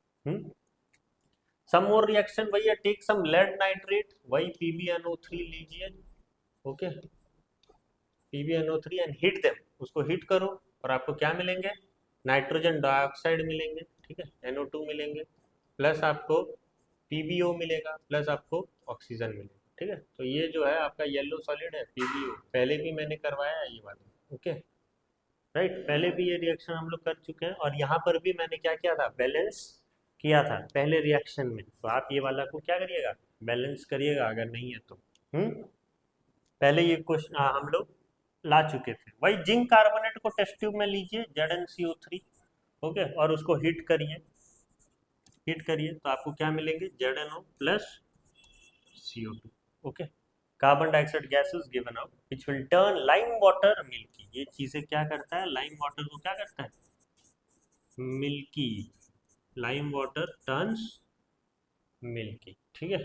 सम मोर रिएक्शन, वही है, टेक सम लेड नाइट्रेट, वही PbNO3 लीजिए, okay, PbNO3 and heat them, उसको हीट करो और आपको क्या मिलेंगे, नाइट्रोजन डाइऑक्साइड मिलेंगे, ठीक है, NO2 मिलेंगे, प्लस आपको PbO मिलेगा, प्लस आपको ऑक्सीजन मिलेगा, ठीक है। तो ये जो है आपका येलो सॉलिड है PbO, पहले भी मैंने करवाया है ये वाला, ओके, राइट, पहले भी ये रिएक्शन हम लोग कर चुके हैं, और यहाँ पर भी मैंने क्या किया था, बैलेंस किया था पहले रिएक्शन में। तो आप ये वाला को क्या करिएगा, बैलेंस करिएगा, अगर नहीं है तो पहले ये क्वेश्चन हम लोग ला चुके थे। वही जिंक कार्बोनेट को टेस्ट ट्यूब में लीजिए, ZnCO3, ओके, और उसको हीट करिए, हीट करिए तो आपको क्या मिलेंगे, ZnO plus CO2, okay, carbon dioxide gas is given out which will turn lime water milky. ये चीजें क्या करता है, लाइम वाटर को क्या करता है, milky, lime water turns milky, ठीक है।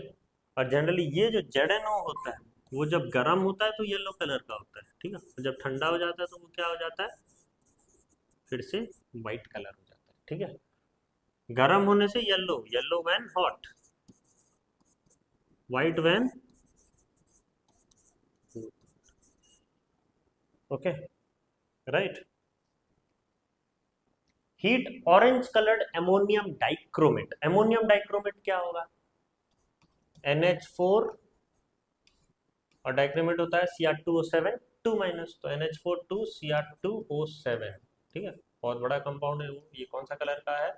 और जनरली ये जो ZnO होता है वो जब गर्म होता है तो येलो कलर का होता है, ठीक है, और जब ठंडा हो जाता है तो वो क्या हो जाता है, फिर से व्हाइट कलर हो जाता है, ठीक है। गर्म होने से yellow, yellow when hot, white when, okay, right. Heat orange coloured ammonium dichromate, ammonium dichromate क्या होगा, NH4 और डाइक्रोमेट होता है Cr2O7 2 माइनस, तो NH4 2 Cr2O7, ठीक है, बहुत बड़ा कंपाउंड है वो। ये कौन सा कलर का है,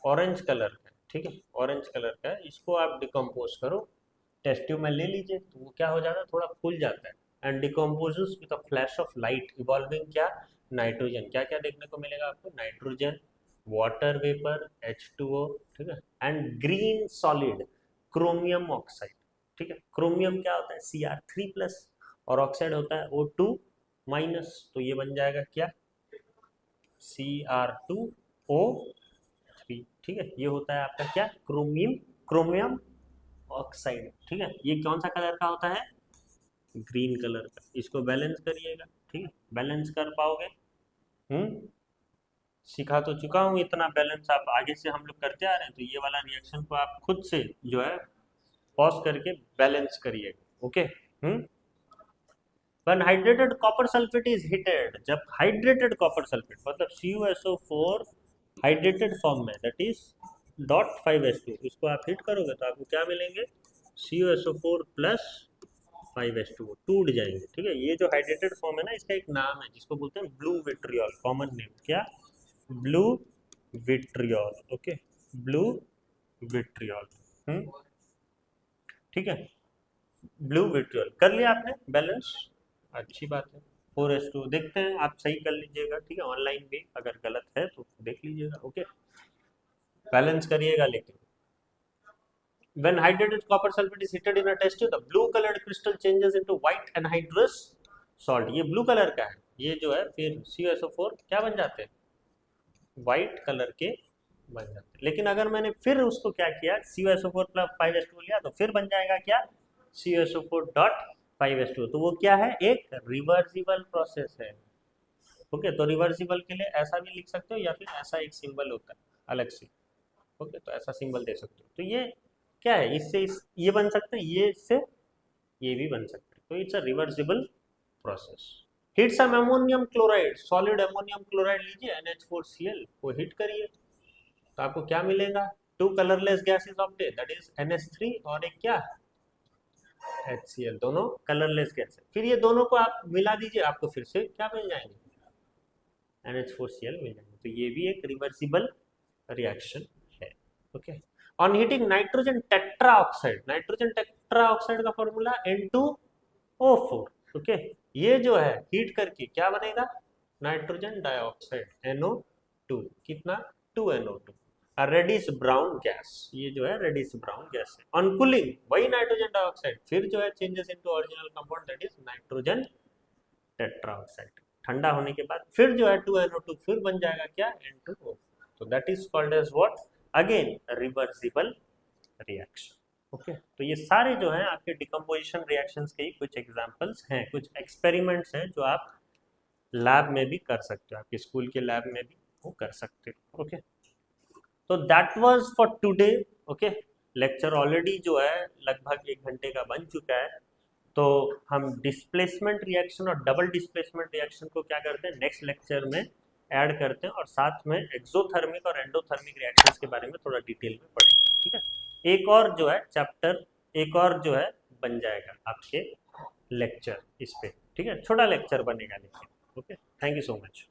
ऑरेंज कलर का, ठीक है, ऑरेंज कलर का है। इसको आप डिकम्पोज करो, टेस्ट ट्यूब में ले लीजिए, तो वो क्या हो जाता है, थोड़ा फूल जाता है, and decomposes with a flash of light evolving क्या, नाइट्रोजन। क्या क्या देखने को मिलेगा आपको, नाइट्रोजन, वाटर वेपर H2O, ठीक है, and green solid chromium oxide, ठीक है। क्रोमियम क्या होता है, Cr3 प्लस, और ऑक्साइड होता है O2 माइनस, तो ये बन जाएगा क्या, Cr2O3, ठीक है, ये होता है आपका क्या, क्रोमियम, क्रोमियम ऑक्साइड, ठीक है। ये कौन सा कलर का होता है, ग्रीन कलर का। इसको बैलेंस करिएगा, ठीक है, बैलेंस कर पाओगे? सिखा तो चुका हूँ इतना बैलेंस, आप आगे से हम लोग करते आ रहे हैं, तो ये वाला रिएक्शन को आप खुद से जो है पॉज करके बैलेंस करिएगा। Okay. When hydrated copper sulfate is heated, जब हाइड्रेटेड कॉपर सल्फेट मतलब CuSO4 हाइड्रेटेड फॉर्म में, दैट इज .5H2, इसको आप हिट करोगे तो आपको क्या मिलेंगे? CuSO4 प्लस 5H2 टूट जाएंगे। ठीक है, ये जो हाइड्रेटेड फॉर्म है ना, इसका एक नाम है जिसको बोलते हैं ब्लू विट्रियोल, कॉमन नेम क्या? Blue vitriol. Okay, blue vitriol. ठीक है, ब्लू विट्रियोल कर लिया आपने बैलेंस, अच्छी बात है। 4H2 देखते हैं, आप सही कर लीजिएगा। ठीक है, ऑनलाइन भी अगर गलत है तो देख लीजिएगा। ओके, बैलेंस करिएगा। लेकिन when hydrated copper sulfate is heated in a test tube, the blue colored crystal changes into white anhydrous salt। ये ब्लू कलर का है, ये जो है फिर CuSO4 क्या बन जाते हैं? व्हाइट कलर के बन जाते हैं। लेकिन अगर मैंने फिर उसको क्या किया, CuSO4 प्लस 5H2 लिया, तो फिर बन जाएगा क्या? CuSO4 dot 5H2। तो वो क्या है? एक रिवर्सिबल प्रोसेस है। ओके, तो रिवर्सिबल के लिए ऐसा भी लिख सकते हो या फिर ऐसा एक सिंबल होता है अलग से। ओके, तो ऐसा सिंबल दे सकते हो। तो ये क्या है? इससे ये बन सकते हैं, ये इससे ये भी बन सकते हैं। तो it's a reversible process. Heat some ammonium chloride, solid ammonium chloride लीजिए, NH4Cl को हिट करिए, तो आपको क्या मिलेगा? 2 colourless gases of day, that is NH3 और एक क्या? HCl, दोनों कलरलेस गैस है। फिर ये दोनों को आप मिला दीजिए, आपको फिर से क्या मिल जाएंगे? NH4Cl मिल जाएंगे। तो ये भी एक रिवर्सिबल रिएक्शन है। Okay, on heating nitrogen tetra oxide, nitrogen tetra oxide का फॉर्मूला N2O4। ओके, ये जो है हीट करके क्या बनेगा? नाइट्रोजन डाइऑक्साइड NO2, कितना? 2NO2, reddish brown gas. ये जो है रेडिश ब्राउन गैस है। ऑन कूलिंग वही नाइट्रोजन डाइऑक्साइड फिर जो है changes into original compound, that is nitrogen tetroxide. ठंडा होने के बाद फिर जो है 2NO2 फिर बन जाएगा क्या? N2O। तो that is called as what? Again reversible reaction. Okay, तो ये सारे जो हैं आपके डिकम्पोजिशन रिएक्शंस के ही कुछ एग्जांपल्स हैं, कुछ एक्सपेरिमेंट्स हैं जो आप लैब में भी कर सकते हो, आपके स्कूल के लैब में भी वो कर सकते हो। ओके, तो that was for today. Okay, lecture already जो है लगभग 1 घंटे का बन चुका है। तो हम डिस्प्लेसमेंट रिएक्शन और डबल डिस्प्लेसमेंट रिएक्शन को क्या करते हैं, नेक्स्ट लेक्चर में ऐड करते हैं, और साथ में एक्सोथर्मिक और एंडोथर्मिक रिएक्शंस के बारे में थोड़ा डिटेल में पढ़ेंगे। ठीक है, एक और जो है चैप्टर, एक और जो है बन जाएगा आपके लेक्चर इस पे। ठीक है, छोटा लेक्चर बनेगा लेकिन। Okay, thank you so much.